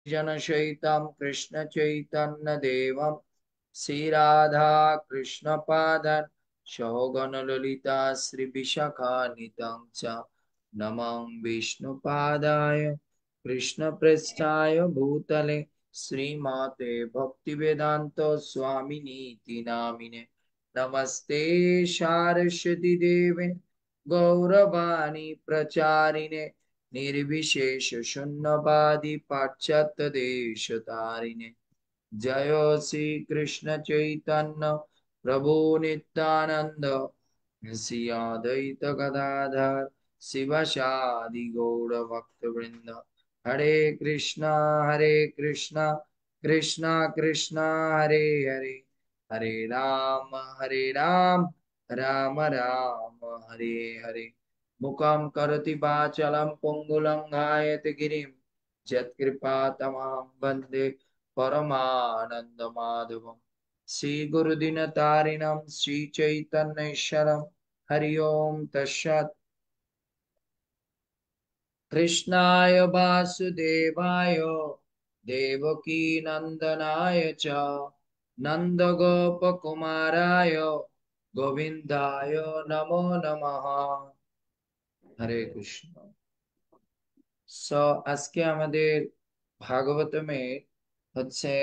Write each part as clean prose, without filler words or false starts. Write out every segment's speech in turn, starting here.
जनशयितं कृष्ण चैतन्य देवं श्री राधा कृष्ण पादं सौगन ललिता श्री विशाखान्वितं च नमं विष्णुपादाय कृष्ण पृष्ठाय भूतले श्रीमते भक्तिवेदांत स्वामिनीति नामिने नमस्ते सारस्वती देवे गौरवाणी प्रचारिणे निर्विशेष शून्यवादी पाश्चात्य देश तारिणे जय श्री कृष्ण चैतन्य प्रभु नित्यानंद श्री अद्वैत गदाधर शिवशादि गौर भक्त वृंद हरे कृष्णा कृष्णा कृष्णा हरे हरे हरे राम राम राम हरे हरे मुखं करोति वाचालं पंगुलंघायते गिरिं यत्कृपा तमहं वन्दे परमानन्दमाधवम् श्री गुरुदिनतारिणं श्री चैतन्येश्वरं हरि ओम तस्सत् कृष्णाय वासुदेवाय देवकी नंदनाय च नंदगोपकुमाराय गोविंदाय नमो नमः हरे कृष्ण আজকে আমাদের ভাগবতমে হচ্ছে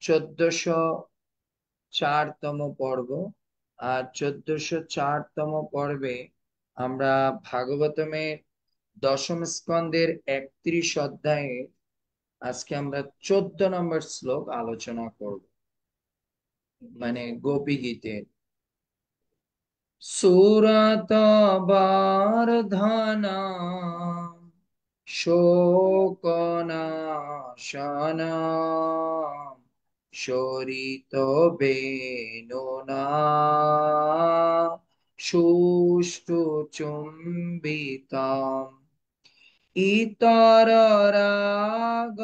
1404তম পর্ব। আর 1404তম পর্বে আমরা ভাগবতমের দশম স্কন্ধের 31 অধ্যায়ে আজকে আমরা 14 নম্বর শ্লোক আলোচনা করব, মানে গোপী গীতের। সুরত বর্ধনা শোকনাশনা শরিত বেনুনা সুষ্টু চুম্বিতাম ইতর রাগ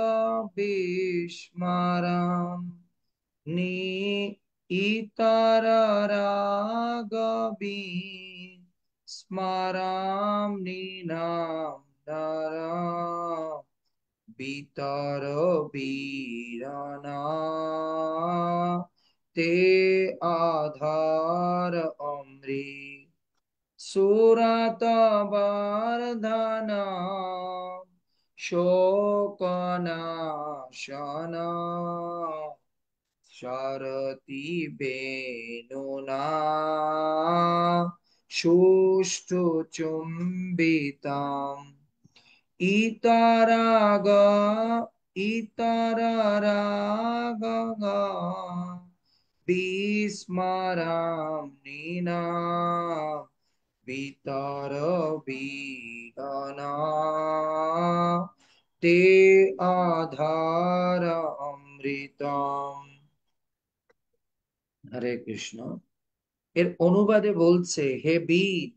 বিস্মরম নি ইতর রাগ বিস্মরম নিনাম নরম বিতর বীরনা তে আধার অমৃত সুরত বর্ধনা শোকনাশনা শরতি বেনুনা সুষ্টু চুম্বিতাম ইতরাগ ইতরাগ বিস্মরাম নিনাম বিতর বিদনা তে আধার অমৃতম। হরে কৃষ্ণ। এর অনুবাদে বলছে, হে বীর,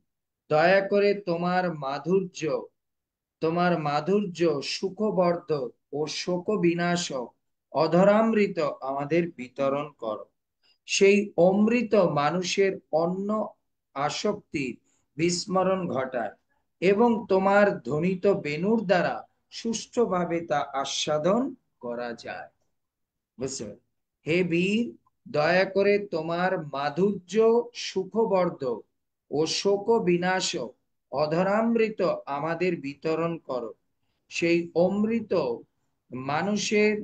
দয়া করে তোমার মাধুর্য সুখবর্ধক ও শোক বিনাশক অধরামৃত আমাদের বিতরণ করো। সেই অমৃত মানুষের অন্য আসক্তির বিস্মরণ ঘটায় এবং তোমার ধ্বনিত বেণুর দ্বারা সুষ্ঠুভাবে তা আস্বাদন করা যায়। বুঝছেন? হে বীর, দয়া করে তোমার মাধুর্য সুখবর্ধক ও শোক বিনাশক অধরামৃত আমাদের বিতরণ করো। সেই অমৃত মানুষের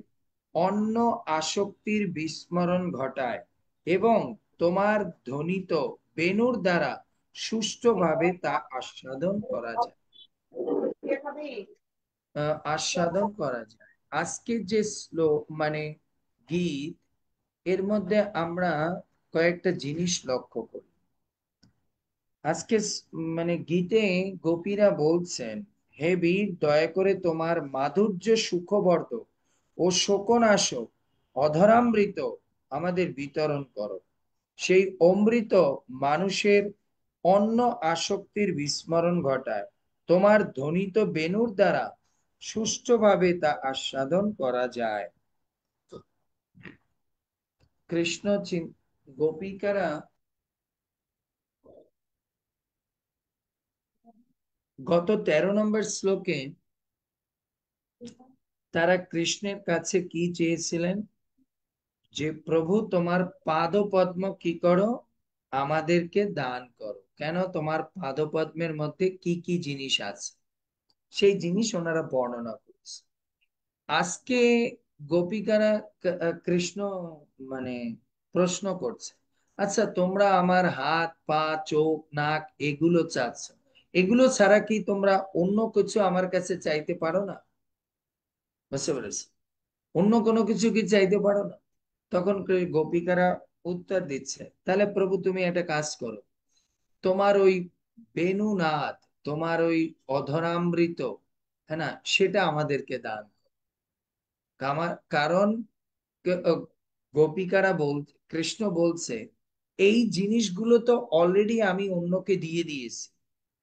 অন্য আসক্তির বিস্মরণ ঘটায় এবং তোমার ধ্বনিত বেণুর দ্বারা সুষ্ঠুভাবে তা আস্বাদন করা যায়। আজকের যে শ্লোক মানে গীত, এর মধ্যে আমরা কয়েকটা জিনিস লক্ষ্য করি। আজকে মানে গীতে গোপীরা বলছেন, হে বীর, দয়া করে তোমার মাধুর্য সুখবর্ধক ও শোকনাশক অধরামৃত আমাদের বিতরণ করো। সেই অমৃত মানুষের অন্য আসক্তির বিস্মরণ ঘটায়, তোমার ধ্বনিত বেণুর দ্বারা সুষ্ঠুভাবে তা আস্বাদন করা যায়। কৃষ্ণ গোপিকারা গত 13 নম্বর শ্লোকে তারা কৃষ্ণের কাছে কি চেয়েছিলেন? যে প্রভু তোমার পাদপদ্ম কি করো, আমাদেরকে দান করো। কেন? তোমার পাদপদ্মের মধ্যে কি কি জিনিস আছে, সেই জিনিস ওনারা বর্ণনা করেছে। আজকে গোপিকারা কৃষ্ণ মানে প্রশ্ন করছে, আচ্ছা তোমরা আমার হাত পা চোখ নাক এগুলো চাচ্ছ, এগুলো ছাড়া কি তোমরা অন্য কিছু আমার কাছে চাইতে পারো না? বুঝতে পেরেছি? অন্য কোনো কিছু কি চাইতে পারো না? তখন গোপিকারা উত্তর দিচ্ছে, তাহলে প্রভু তুমি একটা কাজ করো, তোমার ওই বেণুনাদ, তোমার ওই অধরামৃত, হ্যাঁ না, সেটা আমাদেরকে দান কারণ গোপিকারা কৃষ্ণ বলছে, এই জিনিসগুলো তো অলরেডি আমি অন্যকে দিয়ে দিয়েছি।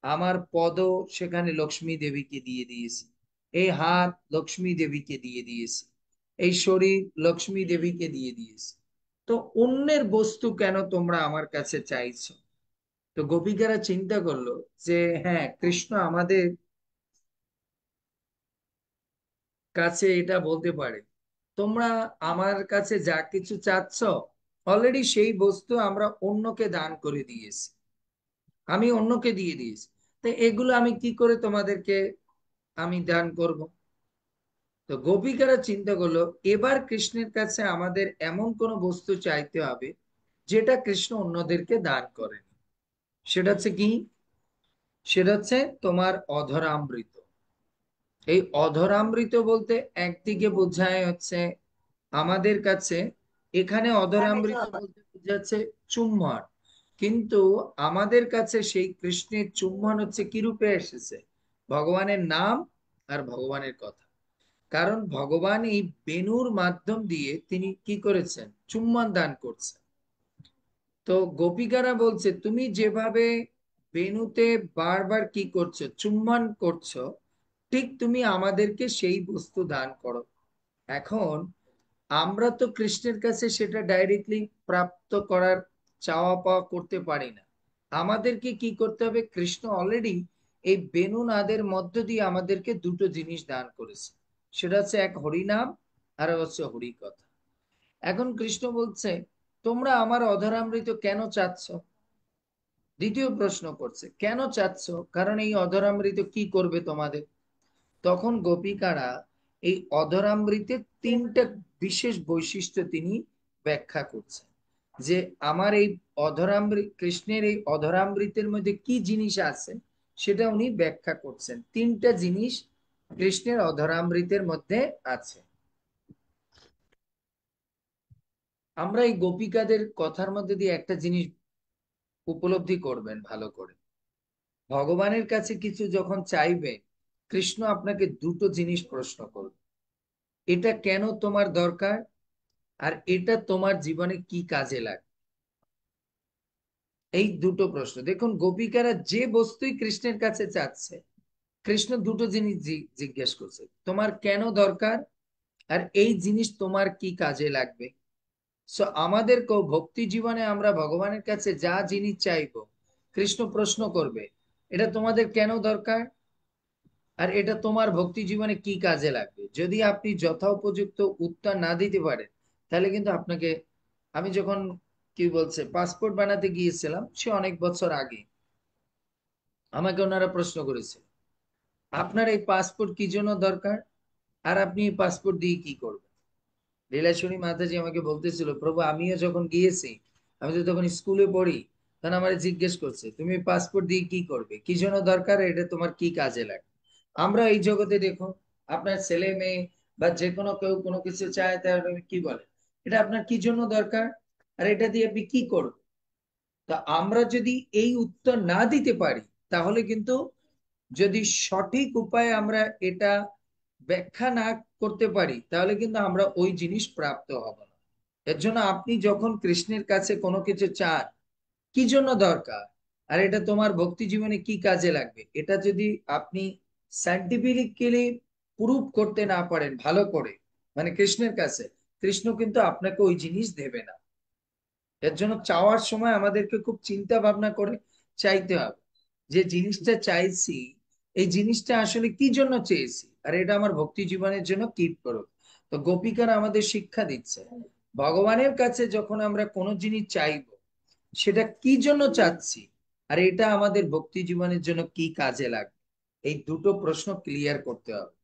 আমার পদ সেখানে লক্ষ্মী দেবীকে দিয়ে দিয়েছি, এই হাত লক্ষ্মী দেবীকে দিয়ে দিয়েছি, এই শরীর লক্ষ্মী দেবীকে দিয়ে দিয়েছি। তো অন্যের বস্তু কেন তোমরা আমার কাছে চাইছো? তো গোপিকারা চিন্তা করলো যে হ্যাঁ, কৃষ্ণ আমাদের কাছে এটা বলতে পারে, তোমরা আমার কাছে যা কিছু চাচ্ছ অলরেডি সেই বস্তু আমরা অন্যকে দান করে দিয়েছি, আমি অন্যকে দিয়ে দিয়েছি। তো এগুলো আমি কি করে তোমাদেরকে আমি দান করব? তো গোপিকারা চিন্তা করলো, এবার কৃষ্ণের কাছে আমাদের এমন কোন বস্তু চাইতে হবে যেটা কৃষ্ণ অন্যদেরকে দান করেন। সেটা হচ্ছে কি? সেটা হচ্ছে তোমার অধরামৃত। এই অধরামৃত বলতে একদিকে বোঝায় হচ্ছে আমাদের কাছে, এখানে অধরামৃত বলতে বোঝাচ্ছে চুম্বন, কিন্তু আমাদের কাছে সেই কৃষ্ণের চুম্বন হচ্ছে কি রূপে এসেছে? ভগবানের নাম আর ভগবানের কথা। কারণ ভগবান এই বেণুর মাধ্যম দিয়ে তিনি কি করেছেন? চুম্বন দান করছেন। তো গোপিকারা বলছে, তুমি যেভাবে বেণুতে বারবার কি করছো? চুম্বন করছো, ঠিক তুমি আমাদেরকে সেই বস্তু দান করো। এখন আমরা তো কৃষ্ণের কাছে সেটা ডাইরেক্টলি প্রাপ্ত করার চাওয়া পাওয়া করতে পারি না। আমাদেরকে কি করতে হবে? কৃষ্ণ অলরেডি এই বেনু নাদের মধ্য দিয়ে আমাদেরকে দুটো জিনিস দান করেছে, সেটা হচ্ছে এক হরিনাম আর হচ্ছে হরিকথা। এখন কৃষ্ণ বলছে, তোমরা আমার অধরামৃত কেন চাচ্ছ? দ্বিতীয় প্রশ্ন করছে, কেন চাচ্ছ? কারণ এই অধরামৃত কি করবে তোমাদের? তখন গোপিকারা এই অধরামৃতের তিনটা বিশেষ বৈশিষ্ট্য তিনি ব্যাখ্যা করছেন, যে আমার এই অধরামৃত, কৃষ্ণের এই অধরামৃতের মধ্যে কি জিনিস আছে সেটা উনি ব্যাখ্যা করছেন। তিনটা জিনিস কৃষ্ণের অধরামৃতের মধ্যে আছে। আমরা এই গোপিকাদের কথার মধ্যে দিয়ে একটা জিনিস উপলব্ধি করবেন ভালো করে, ভগবানের কাছে কিছু যখন চাইবে, কৃষ্ণ আপনাকে দুটো জিনিস প্রশ্ন করবে, এটা কেন তোমার দরকার, আর এটা তোমার জীবনে কি কাজে লাগে। এই দুটো প্রশ্ন দেখুন, গোপিকারা যে বস্তুই কৃষ্ণের কাছে চাচ্ছে, কৃষ্ণ দুটো জিনিস জিজ্ঞেস করছে, তোমার কেন দরকার, আর এই জিনিস তোমার কি কাজে লাগবে। সো আমাদের ভক্তি জীবনে আমরা ভগবানের কাছে যা জিনিস চাইবো, কৃষ্ণ প্রশ্ন করবে, এটা তোমাদের কেন দরকার, আর এটা তোমার ভক্তি জীবনে কি কাজে লাগবে। যদি আপনি যথোপযুক্ত উত্তর না দিতে পারেন, তাহলে কিন্তু আপনাকে, আমি যখন কি বলছে পাসপোর্ট বানাতে গিয়েছিলাম সে অনেক বছর আগে, আমাকে ওনারা প্রশ্ন করেছে, আপনার এই পাসপোর্ট কি জন্য দরকার, আর আপনি এই পাসপোর্ট দিয়ে কি করবেন? লীলাশ্বরী মাতাজি আমাকে বলতেছিল, প্রভু আমিও যখন গিয়েছি, আমি তো তখন স্কুলে পড়ি, তখন আমার জিজ্ঞেস করছে তুমি পাসপোর্ট দিয়ে কি করবে, কি জন্য দরকার, এটা তোমার কি কাজে লাগে। আমরা এই জগতে দেখো, আপনার ছেলে মেয়ে বা যে কোনো কেউ কোনো কিছু চায়, তাহলে কি বলে, এটা আপনার কি জন্য দরকার, আর এটা দিয়ে আপনি কি করবেন। তা আমরা যদি এই উত্তর না দিতে পারি, তাহলে কিন্তু, যদি সঠিক উপায়ে আমরা এটা ব্যাখ্যা না করতে পারি, তাহলে কিন্তু আমরা ওই জিনিস প্রাপ্ত হব না। এর জন্য আপনি যখন কৃষ্ণের কাছে কোনো কিছু চান, কি জন্য দরকার, আর এটা তোমার ভক্তি জীবনে কি কাজে লাগবে, এটা যদি আপনি সাইন্টিফিক্যালি প্রুভ করতে না পারেন ভালো করে, মানে কৃষ্ণের কাছে, কৃষ্ণ কিন্তু আপনাকে ওই জিনিস দেবে না। এর জন্য চাওয়ার সময় আমাদেরকে খুব চিন্তা ভাবনা করে চাইতে হবে, যে জিনিসটা চাইছি এই জিনিসটা আসলে কি জন্য চেয়েছি, আর এটা আমার ভক্তি জীবনের জন্য কিপ করো। তো গোপিকারা আমাদের শিক্ষা দিচ্ছে, ভগবানের কাছে যখন আমরা কোনো জিনিস চাইবো, সেটা কি জন্য চাচ্ছি, আর এটা আমাদের ভক্তি জীবনের জন্য কি কাজে লাগবে, এই দুটো প্রশ্ন ক্লিয়ার করতে হবে।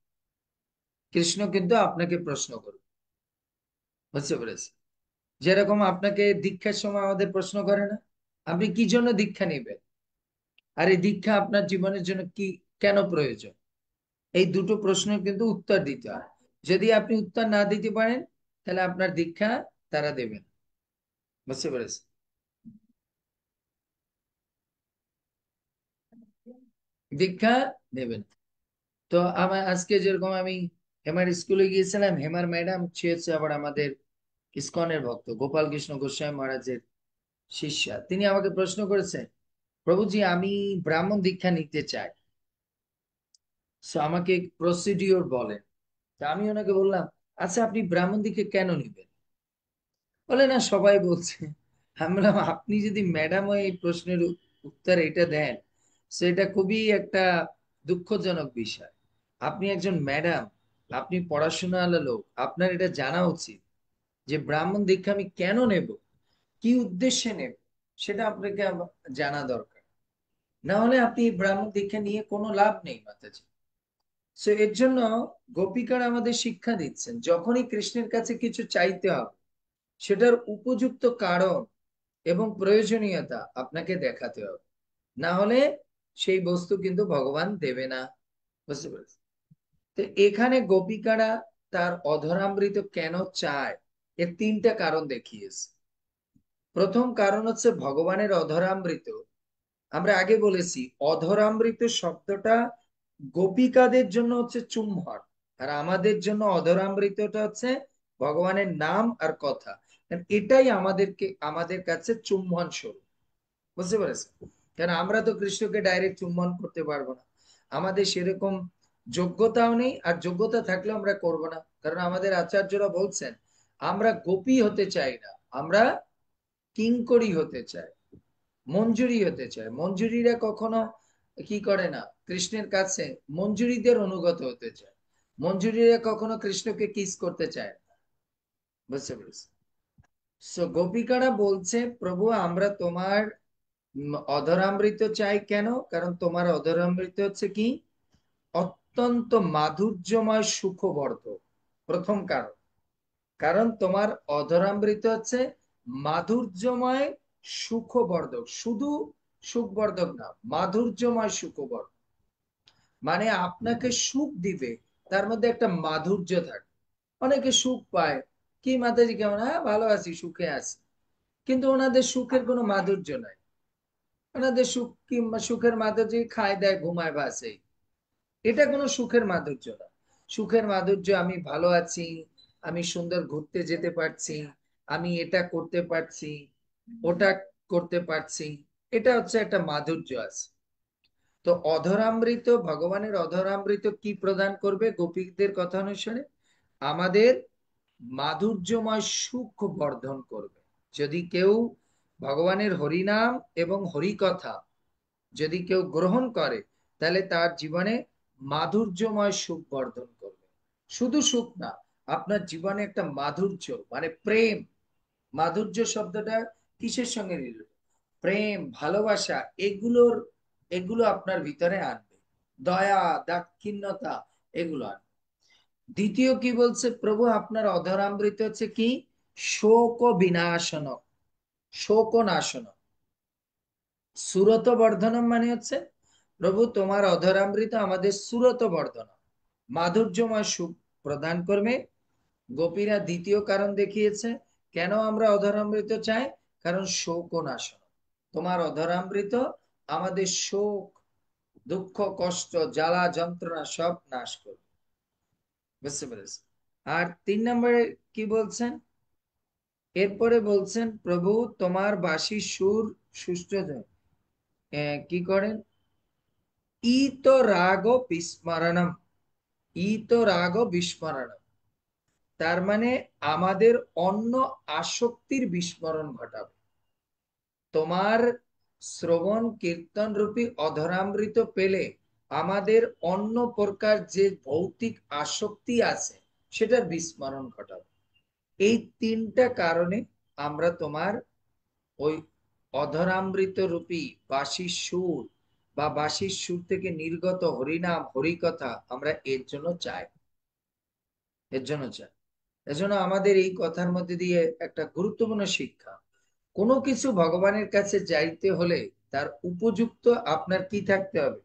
কৃষ্ণ কিন্তু আপনাকে প্রশ্ন করবে, বুঝতে পেরেছি? যেরকম আপনাকে দীক্ষার সময় আমাদের প্রশ্ন করে না, আপনি কি জন্য দীক্ষা নেবেন, আর এই দীক্ষা আপনার জীবনের জন্য কি, কেন প্রয়োজন, এই দুটো প্রশ্নের কিন্তু উত্তর দিতে হয়। যদি আপনি উত্তর না দিতে পারেন, তাহলে আপনার দীক্ষা তারা দেবেন, বুঝতে পেরেছি? দীক্ষা দেবেন। তো আমার আজকে যেরকম আমি হেমার স্কুলে গিয়েছিলাম, হেমার ম্যাডাম সে হচ্ছে আবার আমাদের ইসকনের ভক্ত, গোপাল কৃষ্ণ গোস্বামী মহারাজের শিষ্যা। তিনি আমাকে প্রশ্ন করেছেন, প্রভুজি আমি ব্রাহ্মণ দীক্ষা নিতে চাই, সো আমাকে প্রসিডিওর বলেন। তা আমি ওনাকে বললাম, আচ্ছা আপনি ব্রাহ্মণ দীক্ষা কেন নিবেন? বলে না সবাই বলছে। আমি বললাম, আপনি যদি ম্যাডাম এই প্রশ্নের উত্তর এটা দেন, সেটা খুবই একটা দুঃখজনক বিষয়। আপনি একজন ম্যাডাম, আপনি পড়াশোনাওয়ালা লোক, আপনার এটা জানা উচিত যে ব্রাহ্মণ দীক্ষা আমি কেন নেব, কি উদ্দেশ্যে নেব, সেটা আপনাকে জানা দরকার। না হলে আপনি এই ব্রাহ্মণ দীক্ষা নিয়ে কোনো লাভ নেই মাতাজি। সো এর জন্য গোপিকার আমাদের শিক্ষা দিচ্ছেন, যখনই কৃষ্ণের কাছে কিছু চাইতে হবে, সেটার উপযুক্ত কারণ এবং প্রয়োজনীয়তা আপনাকে দেখাতে হবে। না হলে সেই বস্তু কিন্তু ভগবান দেবে না, বুঝতে পেরেছি? তো এখানে গোপিকারা তার অধরামৃত কেন চায়, এর তিনটা কারণ দেখিয়েছে। প্রথম কারণ হচ্ছে ভগবানের অধরামৃত। আমরা আগে বলেছি, অধরামৃত শব্দটা গোপিকাদের জন্য হচ্ছে চুম্বন, আর আমাদের জন্য অধরামৃতটা হচ্ছে ভগবানের নাম আর কথা। এটাই আমাদের কাছে চুম্বন স্বরূপ, বুঝতে পেরেছেন? কারণ আমরা তো কৃষ্ণকে ডাইরেক্ট চুম্বন করতে পারবো না, আমাদের সেরকম যোগ্যতাও নেই, আর যোগ্যতা থাকলেও আমরা করব না। কারণ আমাদের আচার্যরা বলছেন, আমরা গোপী হতে চাই না, আমরা কিঙ্করী হতে চাই, মঞ্জুরি হতে চায়। মঞ্জুরিরা কখনো কি করে না, কৃষ্ণের কাছে মঞ্জুরিদের অনুগত হতে চায়। মঞ্জুরিরা কখনো কৃষ্ণকে কিস করতে চায় না, বুঝতে পেরেছি? সো গোপিকারা বলছে, প্রভু আমরা তোমার অধরামৃত চাই। কেন? কারণ তোমার অধরামৃত হচ্ছে কি, অত্যন্ত মাধুর্যময় সুখবর্ধক। প্রথম কারণ, কারণ তোমার অধরামৃত হচ্ছে মাধুর্যময় সুখবর্ধক, শুধু সুখবর্ধক না, মাধুর্যময় সুখবর্ধক। মানে আপনাকে সুখ দিবে, তার মধ্যে একটা মাধুর্য থাকে। অনেকে সুখ পায়, কি মাতাজি কেমন, হ্যাঁ ভালো আছি, সুখে আছি, কিন্তু ওনাদের সুখের কোনো মাধুর্য নাই। ওনাদের সুখ কি, সুখের মাধুর্য খায় দেয় ঘুমায় বাসে, এটা কোনো সুখের মাধুর্য না। সুখের মাধুর্য আমি ভালো আছি, আমি সুন্দর ঘুরতে যেতে পারছি, আমি এটা করতে পারছি, ওটা করতে পারছি, এটা হচ্ছে একটা মাধুর্য আছে। তো অধরামৃত, ভগবানের অধরামৃত কি প্রদান করবে গোপীদের কথা অনুসারে? আমাদের মাধুর্যময় সুখ বর্ধন করবে। যদি কেউ ভগবানের হরিনাম এবং হরিকথা যদি কেউ গ্রহণ করে, তাহলে তার জীবনে মাধুর্যময় সুখ বর্ধন করবে। শুধু সুখ না, আপনার জীবনে একটা মাধুর্য, মানে প্রেম। মাধুর্য শব্দটা কিসের সঙ্গে রিলেটেড? প্রেম, ভালোবাসা, এগুলো আপনার ভিতরে আনবে। দয়া, দাক্ষিণ্যতা, এগুলো আনবে। দ্বিতীয় কি বলছে প্রভু, আপনার অধরামৃত হচ্ছে কি, শোক বিনাশন, শোক নাশন। সুরত বর্ধনম মানে হচ্ছে, প্রভু তোমার অধরামৃত আমাদের সুরত বর্ধন, মাধুর্যময় সুখ প্রদান করবে। গোপীরা দ্বিতীয় কারণ দেখিয়েছে, কেন আমরা অধরামৃত চাই? কারণ শোক নাশন, তোমার অধরামৃত আমাদের শোক, দুঃখ, কষ্ট, জ্বালা, যন্ত্রণা সব নাশ করবে, বুঝতে পেরেছি? আর তিন নম্বরে কি বলছেন? এরপরে বলছেন, প্রভু তোমার বাঁশির সুর সুষ্ঠু কি করেন, ইত রাগ বিস্মরণম, ইত রাগ বিস্মরণম, তার মানে আমাদের অন্য আসক্তির বিস্মরণ ঘটাবে। তোমার শ্রবণ কীর্তন রূপী অধরামৃত পেলে আমাদের অন্য প্রকার যে ভৌতিক আসক্তি আছে সেটার বিস্মরণ ঘটাবে। এই তিনটা কারণে আমরা তোমার ওই অধরামৃত রূপী বাঁশির সুর বা বাঁশির সুর থেকে নির্গত হরিনাম হরিকথা আমরা এর জন্য চাই, এর জন্য চাই। এজন্য আমাদের এই কথার মধ্যে দিয়ে একটা গুরুত্বপূর্ণ শিক্ষা, কোনো কিছু ভগবানের কাছে যাইতে হলে তার উপযুক্ত আপনার কি থাকতে হবে,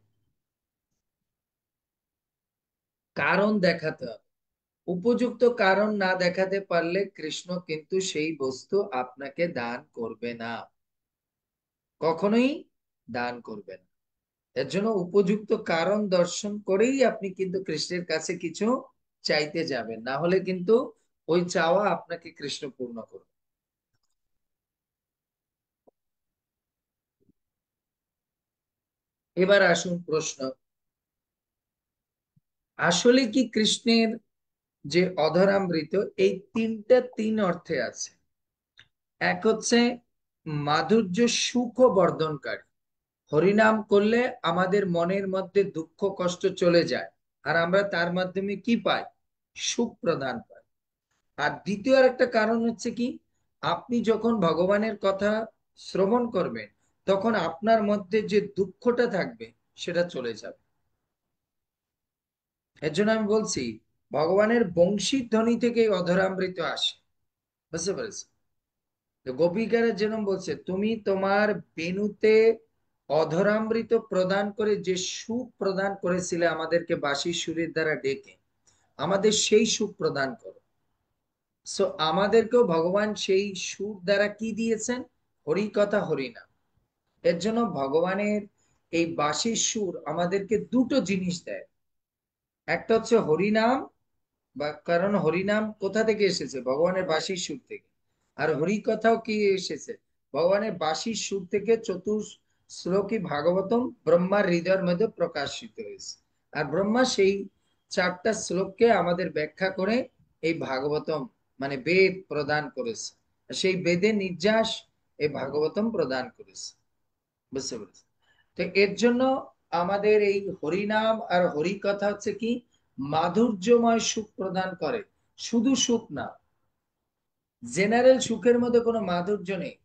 কারণ দেখাতে হবে। উপযুক্ত কারণ না দেখাতে পারলে কৃষ্ণ কিন্তু সেই বস্তু আপনাকে দান করবে না, কখনোই দান করবে না। এর জন্য উপযুক্ত কারণ দর্শন করেই আপনি কিন্তু কৃষ্ণের কাছে কিছু চাইতে যাবেন, না হলে কিন্তু ওই চাওয়া আপনাকে কৃষ্ণ পূর্ণ করবে। এবার আসুন প্রশ্ন, আসলে কি কৃষ্ণের যে অধরামৃত এই তিন অর্থে আছে। এক হচ্ছে মাধুর্য সুখ বর্ধনকারী, হরিনাম করলে আমাদের মনের মধ্যে দুঃখ কষ্ট চলে যায়, আর আমরা তার মাধ্যমে কি পাই, সুখ প্রদান পাই। আর দ্বিতীয় আর একটা কারণ হচ্ছে কি, আপনি যখন ভগবানের কথা শ্রবণ করবেন তখন আপনার মধ্যে যে দুঃখটা থাকবে সেটা চলে যাবে। এর জন্য আমি বলছি ভগবানের বংশীর ধ্বনি থেকে এই অধরামৃত আসে, বুঝতে পেরেছি? তো গোপিকারা যেন বলছে তুমি তোমার বেণুতে অধরামৃত প্রদান করে যে সুখ প্রদান করেছিলে আমাদেরকে বাঁশির সুরের দ্বারা ডেকে, আমাদের সেই সুখ প্রদান করো। সো আমাদেরকেও ভগবান সেই সুর দ্বারা কি দিয়েছেন, হরি কথা হরিনাম। এর জন্য ভগবানের এই বাঁশির সুর আমাদেরকে দুটো জিনিস দেয়। একটা হচ্ছে হরিনাম, বা কারণ হরিনাম কোথা থেকে এসেছে, ভগবানের বাঁশির সুর থেকে। আর হরি কথাও কি এসেছে, ভগবানের বাঁশির সুর থেকে। চতুশ্লোকী ভাগবতম ব্রহ্মার হৃদয়ের মধ্যে প্রকাশিত হয়েছে। আর ব্রহ্মা সেই 4টা শ্লোককে আমাদের ব্যাখ্যা করে এই ভাগবতম মানে বেদ প্রদান করেছে। সেই বেদের নির্যাস এই ভাগবতম প্রদান করেছে, বুঝতে পেরেছি? তো এর জন্য আমাদের এই হরিনাম আর হরি কথা হচ্ছে কি, মাধুর্যময় সুখ প্রদান করে। শুধু সুখ না, জেনারেল সুখের মধ্যে কোনো মাধুর্য নেই,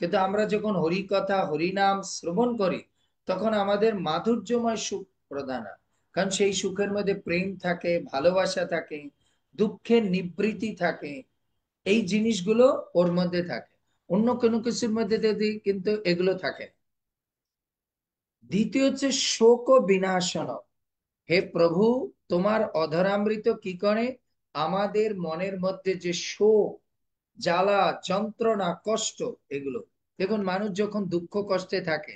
কিন্তু আমরা যখন হরি কথা হরিনাম শ্রবণ করি তখন আমাদের মাধুর্যময় সুখ প্রদান হয়। কারণ সেই সুখের মধ্যে প্রেম থাকে, ভালোবাসা থাকে, দুঃখের নিবৃত্তি থাকে, এই জিনিসগুলো ওর মধ্যে থাকে। অন্য কোনো কিছুর মধ্যে যদি কিন্তু এগুলো থাকে না। দ্বিতীয় হচ্ছে শোক ও বিনাশন। হে প্রভু, তোমার অধরামৃত কি করে, আমাদের মনের মধ্যে যে শোক, জ্বালা, যন্ত্রণা, কষ্ট, এগুলো, দেখুন মানুষ যখন দুঃখ কষ্টে থাকে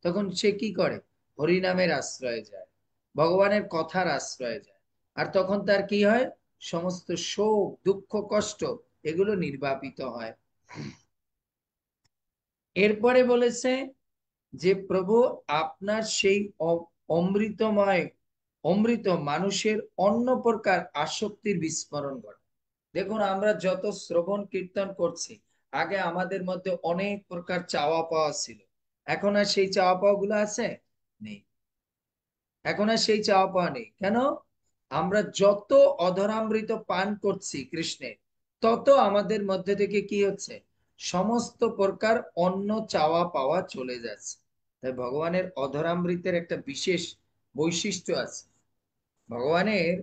তখন সে কি করে, হরিনামের আশ্রয়ে যায়, ভগবানের কথার আশ্রয়ে যায়। আর তখন তার কি হয়, সমস্ত শোক দুঃখ কষ্ট এগুলো নির্বাপিত হয়। এরপরে বলেছে যে প্রভু আপনার সেই অমৃতময় অমৃত মানুষের অন্য প্রকার আসক্তির বিস্মরণ ঘটে। দেখুন আমরা যত শ্রবণ কীর্তন করছি, আগে আমাদের মধ্যে অনেক প্রকার চাওয়া পাওয়া ছিল, এখন আর সেই চাওয়া পাওয়া গুলো আছে, নেই। এখন আর সেই চাওয়া পাওয়া নেই কেন, আমরা যত অধরামৃত পান করছি কৃষ্ণের, তত আমাদের মধ্যে থেকে কি হচ্ছে, সমস্ত প্রকার অন্য চাওয়া পাওয়া চলে যাচ্ছে। তাই ভগবানের অধরামৃতের একটা বিশেষ বৈশিষ্ট্য আছে। ভগবানের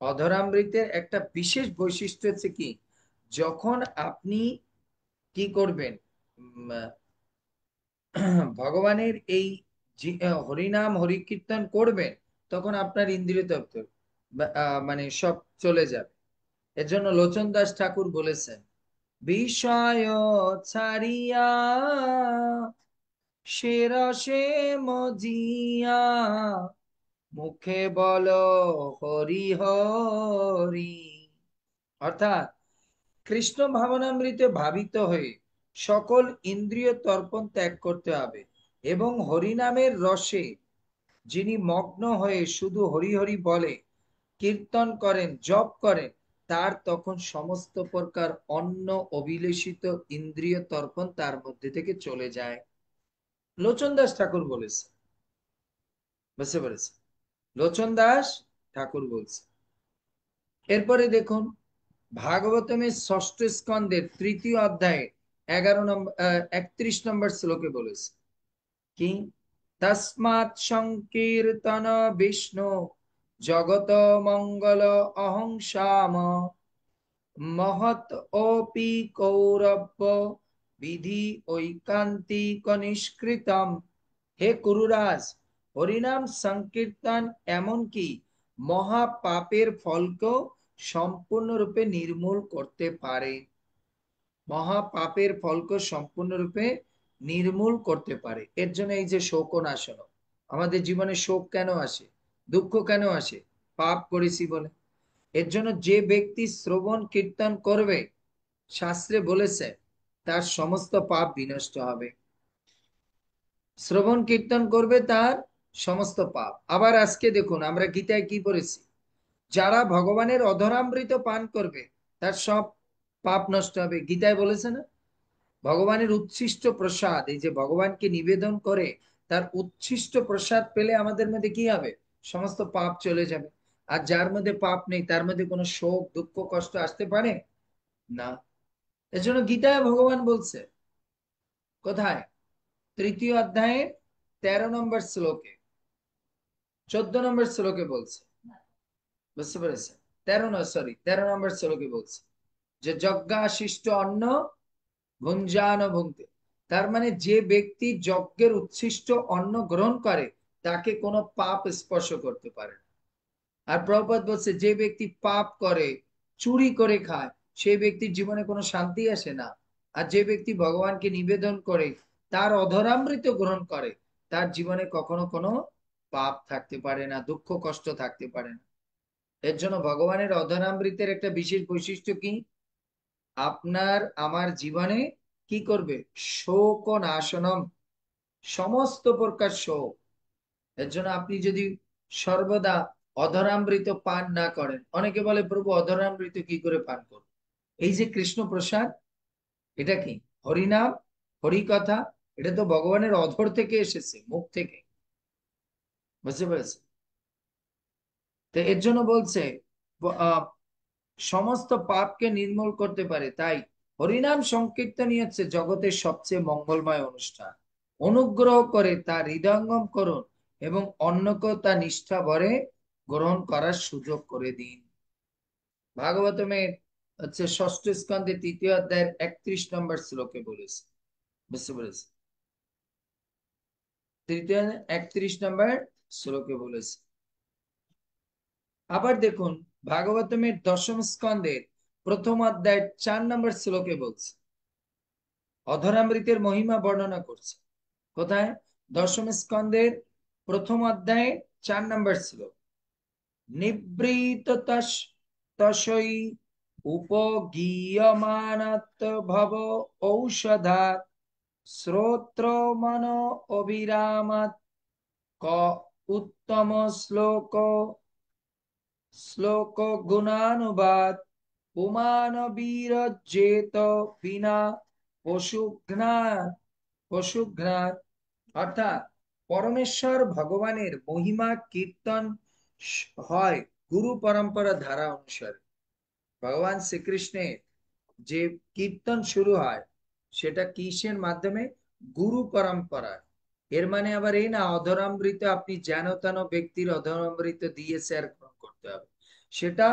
অধরামৃতের একটা বিশেষ বৈশিষ্ট্য হচ্ছে কি, যখন আপনি কি করবেন, উম, ভগবানের এই হরিনাম হরিকীর্তন করবেন, তখন আপনার ইন্দ্রিয় তত্ত্ব মানে সব চলে যাবে। এর জন্য লোচন দাস ঠাকুর বলেছেন, বিষয় ছাড়িয়া সে রসে মজিয়া মুখে বলো হরি হরি। অর্থাৎ কৃষ্ণ ভাবনামৃতে ভাবিত হয়ে সকল ইন্দ্রিয় তর্পণ ত্যাগ করতে হবে, এবং হরিনামের রসে যিনি মগ্ন হয়ে শুধু হরি হরি বলে কীর্তন করেন, জপ করেন, তার তখন সমস্ত প্রকার অন্য অভিলেষিত ইন্দ্রিয় তর্পণ তার মধ্যে থেকে চলে যায়। লোচন দাস ঠাকুর বলেছে, বুঝতে পেরেছে? লোচন দাস ঠাকুর বলছে। এরপরে দেখুন ভাগবতমের ষষ্ঠ স্কন্ধের তৃতীয় অধ্যায়ে 31 নম্বর শ্লোকে বলেছে কি, তস্মাৎ সংকীর্তন বিষ্ণু জগত মঙ্গল অহংসাম মহৎ ওপি কৌরব্য বিধি ঐকান্তিক নিষ্কৃতম। হে কুরুরাজ, হরিনাম সংকীর্তন এমনকি মহা পাপের ফলকেও সম্পূর্ণরূপে নির্মূল করতে পারে। মহা পাপের ফলকে সম্পূর্ণরূপে নির্মূল করতে পারে। এর জন্য এই যে শোকনাশন, আমাদের জীবনে শোক কেন আসে, দুঃখ কেন আসে? পাপ করেছি বলে। এর জন্য যে ব্যক্তি শ্রবণ কীর্তন করবে, শাস্ত্রে বলেছে তার সমস্ত পাপ বিনষ্ট হবে। শ্রবণ কীর্তন করবে তার সমস্ত পাপ। আবার আজকে দেখুন আমরা গীতায় কি পড়েছি, যারা ভগবানের অধরামৃত পান করবে তার সব পাপ নষ্ট হবে। গীতায় বলেছে না, ভগবানের উচ্ছিষ্ট প্রসাদ, এই যে ভগবানকে নিবেদন করে তার উচ্ছিষ্ট প্রসাদ পেলে আমাদের মধ্যে কি হবে? সমস্ত পাপ চলে যাবে। আর যার মধ্যে পাপ নেই তার মধ্যে কোনো শোক দুঃখ কষ্ট আসতে পারে না। এজন্য গীতায় ভগবান বলছে, কোথায়? তৃতীয় অধ্যায়ে 13 নম্বর শ্লোকে, 14 নম্বর শ্লোকে বলছে, বুঝতে পেরেছেন? 13 নম্বর শ্লোকে বলছে যে যজ্ঞাশিষ্ট অন্ন ভুঞ্জান ভুঙ্ক্তে। তার মানে যে ব্যক্তি যজ্ঞের উচ্ছিষ্ট অন্ন গ্রহণ করে তাকে কোনো পাপ স্পর্শ করতে পারে না। আর প্রভুপাদ বলছে যে ব্যক্তি পাপ করে, চুরি করে খায়, সেই ব্যক্তির জীবনে কোনো শান্তি আসে না। আর যে ব্যক্তি ভগবানকে নিবেদন করে, তার অধরামৃত গ্রহণ করে, তার জীবনে কখনো কোনো পাপ থাকতে পারে না, দুঃখ কষ্ট থাকতে পারে না। এর জন্য ভগবানের অধরামৃতের একটা বিশেষ বৈশিষ্ট্য কি, আপনার আমার জীবনে কি করবে? শোক নাশনম, সমস্ত প্রকার শোক। এর জন্য আপনি যদি সর্বদা অধরামৃত পান না করেন, অনেকে বলে প্রভু অধরামৃত কি করে পান করব? এই যে কৃষ্ণ প্রসাদ, এটা কি? হরিনাম, হরি কথা, এটা তো ভগবানের অধর থেকে এসেছে, মুখ থেকে। বুঝতে পেরেছে? তো এর জন্য বলছে আহ, সমস্ত পাপকে নির্মূল করতে পারে। তাই হরিনাম সংকীর্তনই হচ্ছে জগতের সবচেয়ে মঙ্গলময় অনুষ্ঠান। অনুগ্রহ করে তা হৃদয়ঙ্গম করুন এবং অন্যকেও তা নিষ্ঠা ভরে গ্রহণ করার সুযোগ করে দিন। ভাগবতমের হচ্ছে ষষ্ঠ স্কন্ধে তৃতীয় অধ্যায়ের 31 নম্বর শ্লোকে বলেছে। বুঝতে পেরেছে? তৃতীয় 31 নম্বর শ্লোকে বলেছে। আবার দেখুন ভাগবতমের দশম স্কন্ধের প্রথম অধ্যায় 4 নম্বর শ্লোকে বলছে, অধরামৃতের মহিমা বর্ণনা করছে। কোথায়? দশম স্কন্ধের প্রথম অধ্যায়ে 4 নম্বর শ্লোক, নিবৃত তসৈ উপগীয়মানাত ভব ঔষধাৎ শ্রোত্র মনো অবিরামাৎ ক উত্তম শ্লোক শ্লোক গুণানুবাদ পুমান বীরজেত বিনা পশুঘ্নান পশুঘ্নান। অর্থাৎ পরমেশ্বর ভগবানের মহিমা কীর্তন হয় গুরু পরম্পরা ধারা অনুসারে। ভগবান শ্রীকৃষ্ণের যে কীর্তন শুরু হয় সেটা কিসের মাধ্যমে? গুরু পরম্পরা। এর মানে আবার এই না অধরামৃত আপনি যেন তেন ব্যক্তির অধরামৃত দিয়ে শেয়ার করতে হবে। সেটা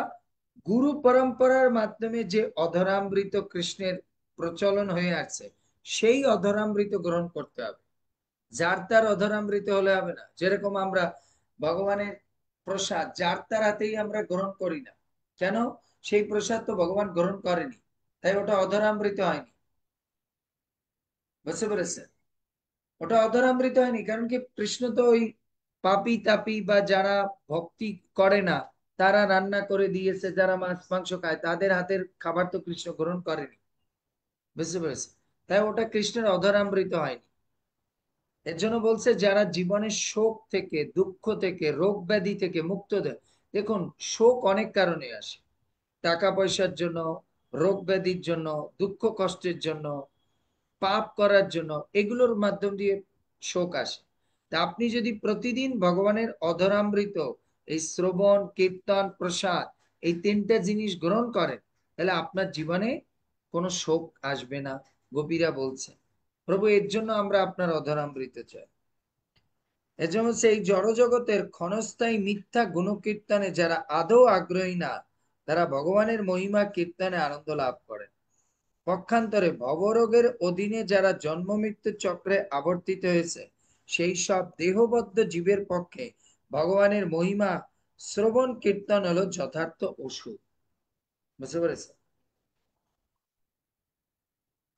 গুরু পরম্পরার মাধ্যমে যে অধরামৃত কৃষ্ণের প্রচলন হয়ে আছে, সেই অধরামৃত গ্রহণ করতে হবে। যার তার অধরামৃত হলে হবে না। যেরকম আমরা ভগবানের প্রসাদ যার তার হাতেই আমরা গ্রহণ করি না, কেন? সেই প্রসাদ তো ভগবান গ্রহণ করেনি, তাই ওটা অধরামৃত হয়নি। বুঝতে পেরেছেন? ওটা অধরামৃত হয়নি, কারণ কি কৃষ্ণ তো ওই পাপি তাপি বা যারা ভক্তি করে না তারা রান্না করে দিয়েছে, যারা মাছ মাংস খায় তাদের হাতের খাবার তো কৃষ্ণ গ্রহণ করেনি। বুঝতে পেরেছে? তাই ওটা কৃষ্ণের অধরামৃত হয়নি। এর জন্য বলছে যারা জীবনের শোক থেকে, দুঃখ থেকে, রোগ ব্যাধি থেকে মুক্ত দেয়। দেখুন শোক অনেক কারণে আসে, টাকা পয়সার জন্য, রোগ ব্যাধির জন্য, দুঃখ কষ্টের জন্য, পাপ করার জন্য, এগুলোর মাধ্যম দিয়ে শোক আসে। তা আপনি যদি প্রতিদিন ভগবানের অধরামৃত এই শ্রবণ কীর্তন প্রসাদ এই তিনটা জিনিস গ্রহণ করেন, তাহলে আপনার জীবনে কোনো শোক আসবে না। গোপীরা বলছে প্রভু এর জন্য আমরা আপনার অধরামৃত চাই। এজন্য সেই জড়জগতের ক্ষণস্থায়ী মিথ্যা গুণকীর্তনে যারা আদৌ আগ্রহী না, তারা ভগবানের মহিমা কীর্তনে আনন্দ লাভ করে। পক্ষান্তরে ভবরোগের অধীনে যারা জন্ম মৃত্যু চক্রে আবর্তিত হয়েছে, সেই সব দেহবদ্ধ জীবের পক্ষে ভগবানের মহিমা শ্রবণ কীর্তন হলো যথার্থ ওষুধ। বুঝতে পেরেছে?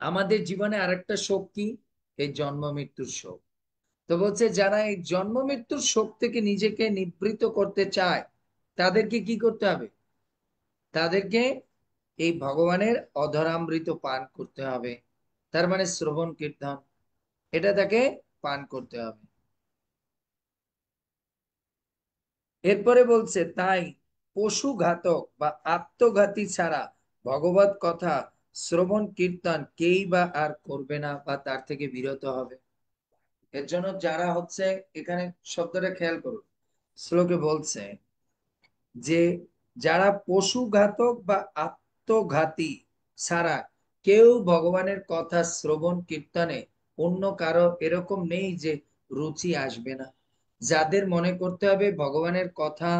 আমাদের জীবনে আরেকটা শোক কি? এই জন্ম মৃত্যুর শোক। তো বলছে যারা এই জন্ম মৃত্যুর শোক থেকে নিজেকে নিবৃত করতে চায়, তাদেরকে কি করতে হবে? তাদেরকে এই ভগবানের অধরামৃত পান করতে হবে। তার মানে শ্রবণ কীর্তন, এটা তাকে পান করতে হবে। এরপরে বলছে তাই পশু ঘাতক বা আত্মঘাতী ছাড়া ভগবত কথা শ্রবণ কীর্তন কেই বা আর করবে না বা তার থেকে বিরত হবে। এর জন্য যারা হচ্ছে, এখানে শব্দটা খেয়াল করুন, শ্লোকে বলছে যে যারা পশুঘাতক বা আত্মঘাতী ছাড়া কেউ ভগবানের কথা শ্রবণ কীর্তনে, অন্য কারো এরকম নেই যে রুচি আসবে না। যাদের মনে করতে হবে ভগবানের কথা,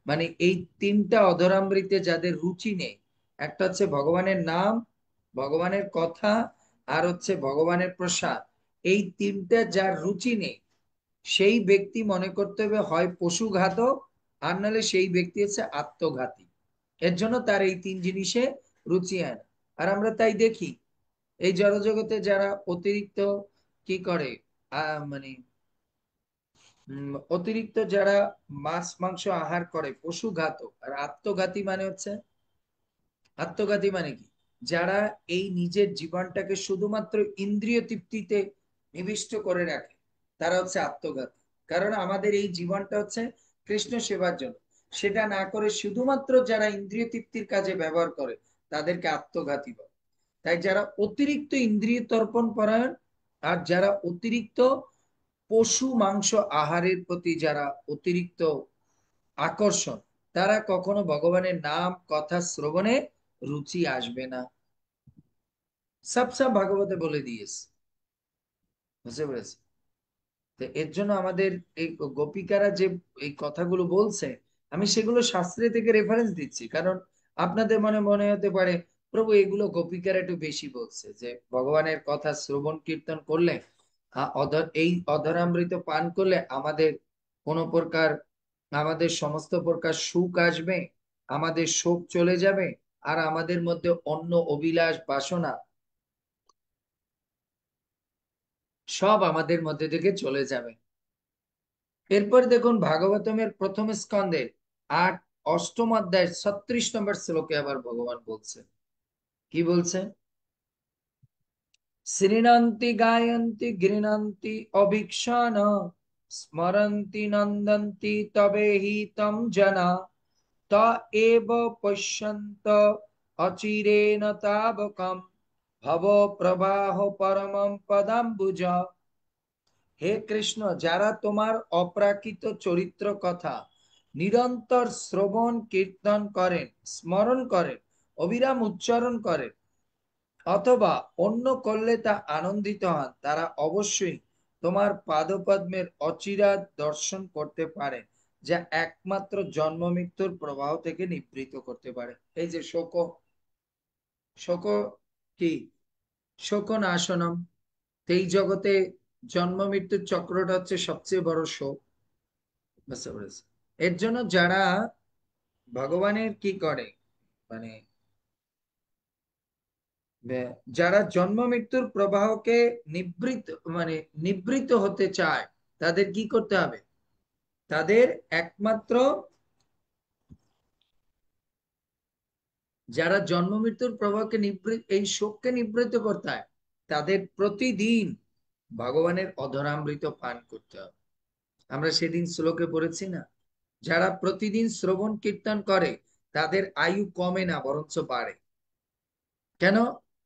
মানে এই তিনটা অধরামৃতে যাদের রুচি নেই, একটা হচ্ছে ভগবানের নাম, ভগবানের কথা, আর হচ্ছে ভগবানের প্রসাদ, এই তিনটা যার রুচি নেই, সেই ব্যক্তি মনে করতে হবে হয় পশুঘাতক, আর নাহলে সেই ব্যক্তি হচ্ছে আত্মঘাতী। এর জন্য তার এই তিন জিনিসে রুচি হয় না। আর আমরা তাই দেখি এই জড়জগতে যারা অতিরিক্ত কি করে, মানে অতিরিক্ত যারা মাছ মাংস আহার করে, পশুঘাতক। আর আত্মঘাতী মানে হচ্ছে, আত্মঘাতী মানে কি? যারা এই নিজের জীবনটাকে শুধুমাত্র ইন্দ্রিয় তৃপ্তিতে নিবিষ্ট করে রাখে, তারা হচ্ছে আত্মঘাতী। কারণ আমাদের এই জীবনটা হচ্ছে কৃষ্ণ সেবার জন্য, সেটা না করে শুধুমাত্র যারা ইন্দ্রিয় তৃপ্তির কাজে ব্যবহার করে, তাদেরকে আত্মঘাতী বলে। তাই যারা অতিরিক্ত ইন্দ্রিয় তর্পণ পরায়ণ, আর যারা অতিরিক্ত পশু মাংস আহারের প্রতি যারা অতিরিক্ত আকর্ষণ, তারা কখনো ভগবানের নাম কথা শ্রবণে রুচি আসবে না। সব সব ভাগবতে বলে দিয়েছে। বুঝতে পেরেছি? তো এর জন্য আমাদের এই গোপিকারা যে এই কথাগুলো বলছে, আমি সেগুলো শাস্ত্রে থেকে রেফারেন্স দিচ্ছি, কারণ আপনাদের মনে মনে হতে পারে প্রভু এগুলো গোপিকারা একটু বেশি বলছে, যে ভগবানের কথা শ্রবণ কীর্তন করলে, এই অধরামৃত পান করলে আমাদের কোনো প্রকার, আমাদের সমস্ত প্রকার সুখ আসবে, আমাদের শোক চলে যাবে, আর আমাদের মধ্যে অন্য অভিলাষ বাসনা সব আমাদের মধ্যে থেকে চলে যাবে। এরপর দেখুন ভাগবতমের প্রথম স্কন্ধের আট অষ্টম অধ্যায় 36 নম্বর শ্লোকে আবার ভগবান বলছেন, কি বলছেন? শ্রীণন্তি গায়ন্তি গৃণন্তি অভীক্ষণ স্মরন্তি নন্দন্তি তবেহি তম জনা ত এব পশ্যন্ত অচিরেণ তাবকম ভব প্রবাহ পরমম পদাম্বুজ। হে কৃষ্ণ, যারা তোমার অপ্রাকৃত চরিত্র কথা নিরন্তর শ্রবণ কীর্তন করেন, স্মরণ করেন, অবিরাম উচ্চারণ করেন, অথবা অন্য করলে তা আনন্দিত হন, তারা অবশ্যই তোমার পাদপদ্মের অচিরাত দর্শন করতে পারে, যা একমাত্র জন্ম মৃত্যুর প্রবাহ থেকে নিবৃত করতে পারে। এই যে শোক, শোক কি? শোক নাশনম। এই জগতে জন্ম মৃত্যুর চক্রটা হচ্ছে সবচেয়ে বড় শোক। বুঝতে পেরেছি? এর জন্য যারা ভগবানের কি করে, মানে যারা জন্ম মৃত্যুর প্রবাহকে নিবৃত, মানে নিবৃত হতে চায়, তাদের কি করতে হবে? তাদের একমাত্র, যারা জন্ম মৃত্যুর প্রবাহকে নিবৃত, এই শোককে নিবৃত করতে হয়, তাদের প্রতিদিন ভগবানের অধরামৃত পান করতে হবে। আমরা সেদিন শ্লোকে পড়েছি না, যারা প্রতিদিন শ্রবণ কীর্তন করে তাদের আয়ু কমে না, বরঞ্চ বাড়ে। কেন?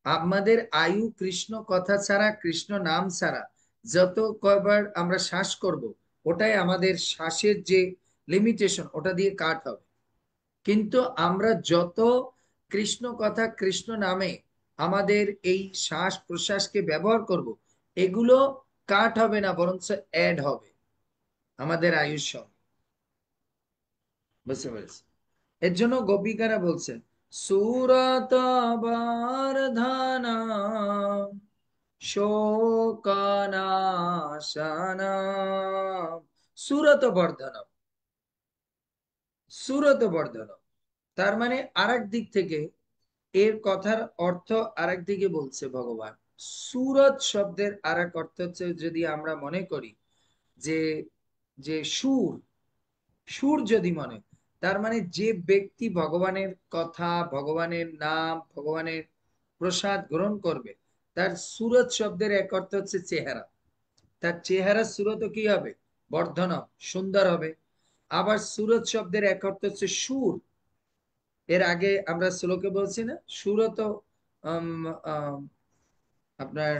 আমাদের আয়ু কৃষ্ণ কথা ছাড়া, কৃষ্ণ নাম ছাড়া যত কয়বার আমরা শ্বাস করব, ওটাই আমাদের শ্বাসের যে লিমিটেশন, ওটা দিয়ে কাট হবে। কিন্তু আমরা যত কৃষ্ণ কথা, কৃষ্ণ নামে আমাদের এই শ্বাস প্রশ্বাসকে ব্যবহার করব, এগুলো কাট হবে না, বরঞ্চ অ্যাড হবে আমাদের আয়ুষ সঙ্গে। বুঝতে পেরেছি? এর জন্য গোপিকারা বলছেন, সুরত বর্ধনা শোকনাশনা, সুরত বর্ধনা, সুরত বর্ধনা। তার মানে আরেক দিক থেকে এর কথার অর্থ আরেক দিকে বলছে ভগবান। সুরত শব্দের আরেক অর্থ হচ্ছে, যদি আমরা মনে করি যে যে সুর, সুর যদি মনে, তার মানে যে ব্যক্তি ভগবানের কথা, ভগবানের নাম, ভগবানের প্রসাদ গ্রহণ করবে, তার সুরত শব্দের এক অর্থ হচ্ছে চেহারা। তার চেহারা সুরত কি হবে? বর্ধন, সুন্দর হবে। আবার সুরত শব্দের এক অর্থ হচ্ছে সুর। এর আগে আমরা শ্লোকে বলছি না, সুরত আম, আম, আপনার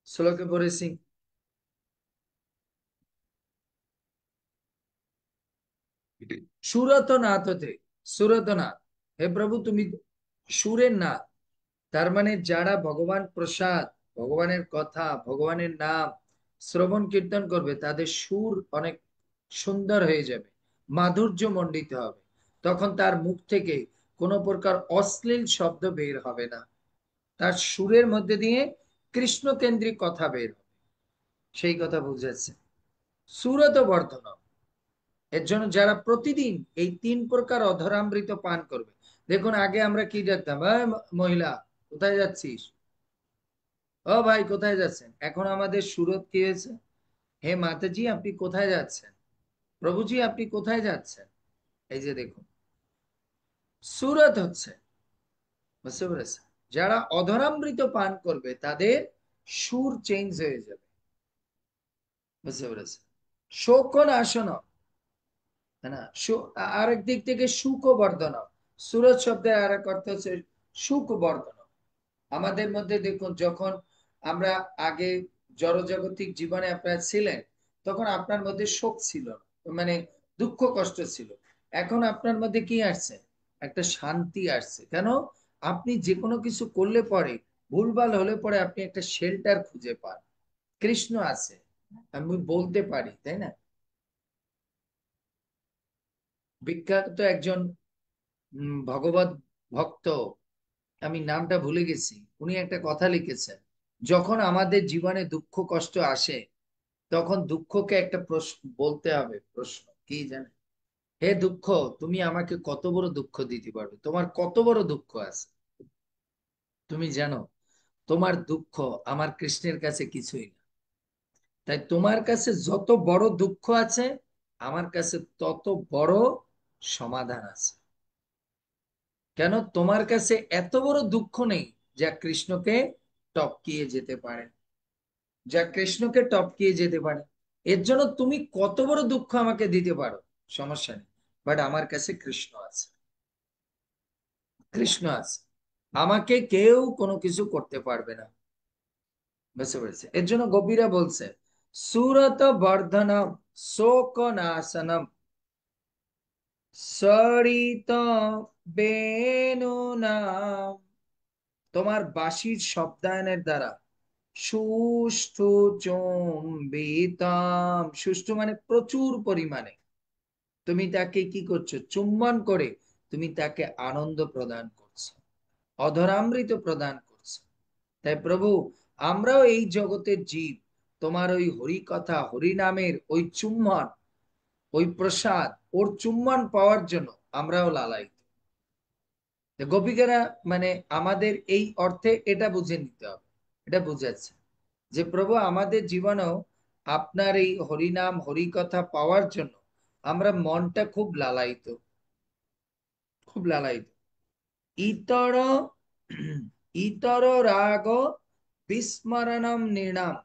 শ্লোকে পড়েছি, সুরত নাথ হতে, সুরত নাথ, হে প্রভু তুমি সুরের নাথ। তার মানে যারা ভগবান প্রসাদ, ভগবানের কথা, ভগবানের নাম শ্রবণ কীর্তন করবে, তাদের সুর অনেক সুন্দর হয়ে যাবে, মাধুর্য মণ্ডিত হবে। তখন তার মুখ থেকে কোনো প্রকার অশ্লীল শব্দ বের হবে না, তার সুরের মধ্যে দিয়ে কৃষ্ণ কেন্দ্রিক কথা বের হবে। সেই কথা বুঝেছে, সুরত বর্ধন। এর জন্য যারা প্রতিদিন এই তিন প্রকার অধরামৃত পান করবে, দেখুন আগে আমরা কি দেখতাম, মহিলা কোথায় যাচ্ছিস, ও ভাই কোথায় যাচ্ছেন, এখন আমাদের সুরত কি হয়েছে, হে মাতাজি আপনি কোথায় যাচ্ছেন, প্রভুজি আপনি কোথায় যাচ্ছেন। এই যে দেখুন, সুরত হচ্ছে, বুঝতে পেরেছে? যারা অধরামৃত পান করবে তাদের সুর চেঞ্জ হয়ে যাবে। বুঝতে পেরেছে? শোক নাশন, না, আরেক দিক থেকে সুখ বর্ধন, সুরত শব্দের আর এক অর্থ হচ্ছে সুখ বর্ধন। আমাদের মধ্যে দেখুন, যখন আমরা আগে জড়জাগতিক জীবনে আপনারা ছিলেন, তখন আপনার মধ্যে শোক ছিল না, মানে দুঃখ কষ্ট ছিল। এখন আপনার মধ্যে কি আসছে? একটা শান্তি আসছে। কেন? আপনি যে কোনো কিছু করলে পরে, ভুলভাল হলে পরে আপনি একটা শেল্টার খুঁজে পান, কৃষ্ণ আছে, আমি বলতে পারি, তাই না? বিখ্যাত একজন ভগবত ভক্ত, আমি নামটা ভুলে গেছি, উনি একটা কথা লিখেছেন, যখন আমাদের জীবনে দুঃখ কষ্ট আসে, তখন দুঃখকে একটা প্রশ্ন বলতে হবে, প্রশ্ন কি জানে, হে দুঃখ, তুমি আমাকে কত বড় দুঃখ দিতে পারবে, তোমার কত বড় দুঃখ আছে? তুমি জানো তোমার দুঃখ আমার কৃষ্ণের কাছে কিছুই না। তাই তোমার কাছে যত বড় দুঃখ আছে, আমার কাছে তত বড় সমাধান আছে। কেন? তোমার কাছে এত বড় দুঃখ নেই যা কৃষ্ণকে টপকিয়ে যেতে পারে, যা কৃষ্ণকে টপকিয়ে যেতে পারে। এর জন্য তুমি কত বড় দুঃখ আমাকে দিতে পারো, সমস্যা নেই, বাট আমার কাছে কৃষ্ণ আছে, কৃষ্ণ আছে, আমাকে কেউ কোনো কিছু করতে পারবে না। বুঝতে পেরেছে? এর জন্য গোপীরা বলছে, সুরত বর্ধনম শোক নাশনম সরিত বেনু নাম, তোমার বাঁশির শব্দায়নের দ্বারা সুষ্ঠু চুম্বিতম, সুষ্ঠু মানে প্রচুর পরিমাণে, তুমি তাকে কি করছো? চুম্বন করে তুমি তাকে আনন্দ প্রদান করছো, অধরামৃত প্রদান করছো। তাই প্রভু, আমরাও এই জগতের জীব, তোমার ওই হরি কথা, হরি নামের ওই চুম্বন, ওই প্রসাদ, ওর চুম্বন পাওয়ার জন্য আমরাও লালায়িত। গোপিকারা মানে আমাদের এই অর্থে এটা বুঝে নিতে হবে, এটা বুঝাচ্ছে যে প্রভু আমাদের জীবনেও আপনার এই হরিনাম হরি কথা পাওয়ার জন্য আমরা মনটা খুব লালায়িত, খুব লালায়িত। ইতর ইতর রাগ বিস্মরণম নৃণাম,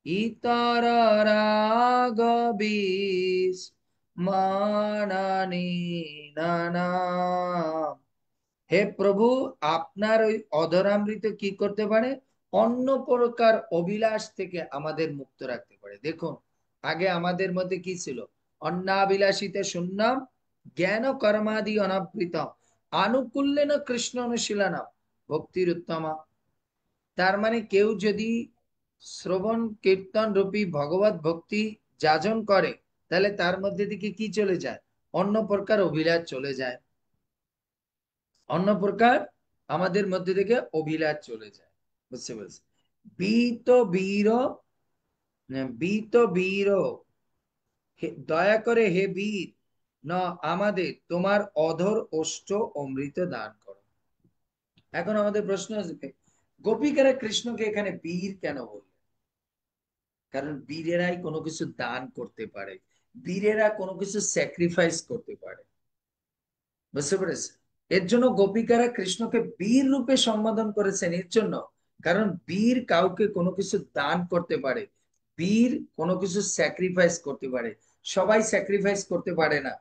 ইতর রাগ বিস্মরণী নানাম। হে প্রভু, আপনার ওই অধরামৃত কি করতে পারে? অন্য প্রকার অভিলাষ থেকে আমাদের মুক্ত রাখতে পারে। দেখুন, আগে আমাদের মধ্যে কি ছিল? অন্নাবিলাসিতে শূন্যম জ্ঞান কর্মাদি অনাবৃত আনুকূল্যেন কৃষ্ণ অনুশীলনম ভক্তির উত্তমা। তার মানে কেউ যদি শ্রবণ কীর্তন রূপী ভগবত ভক্তি যাজন করে, তাহলে তার মধ্যে থেকে কি চলে যায়? অন্য প্রকার অভিলাষ চলে যায়। অন্য প্রকার আমাদের মধ্যে থেকে অভিলাষ চলে যায়। বুঝতে পারছি? বীত বীর, বীত বীর, দয়া করে হে বীর, ন আমাদের তোমার অধর ওষ্ঠ অমৃত দান করো। এখন আমাদের প্রশ্ন আসবে, গোপীকারা কৃষ্ণকে এখানে বীর কেন বললেন? কারণ বীরেরাই কোনো কিছু দান করতে পারে, বীরেরা কোনো কিছু স্যাক্রিফাইস করতে পারে। বুঝতে পেরেছে? এর জন্য গোপিকারা কৃষ্ণকে বীর রূপে সম্বোধন করেছেন, এর জন্য কারণ বীর কাউকে কোনো কিছু দান করতে পারে, বীর কোনো কিছু স্যাক্রিফাইস করতে পারে। সবাই স্যাক্রিফাইস করতে পারে না।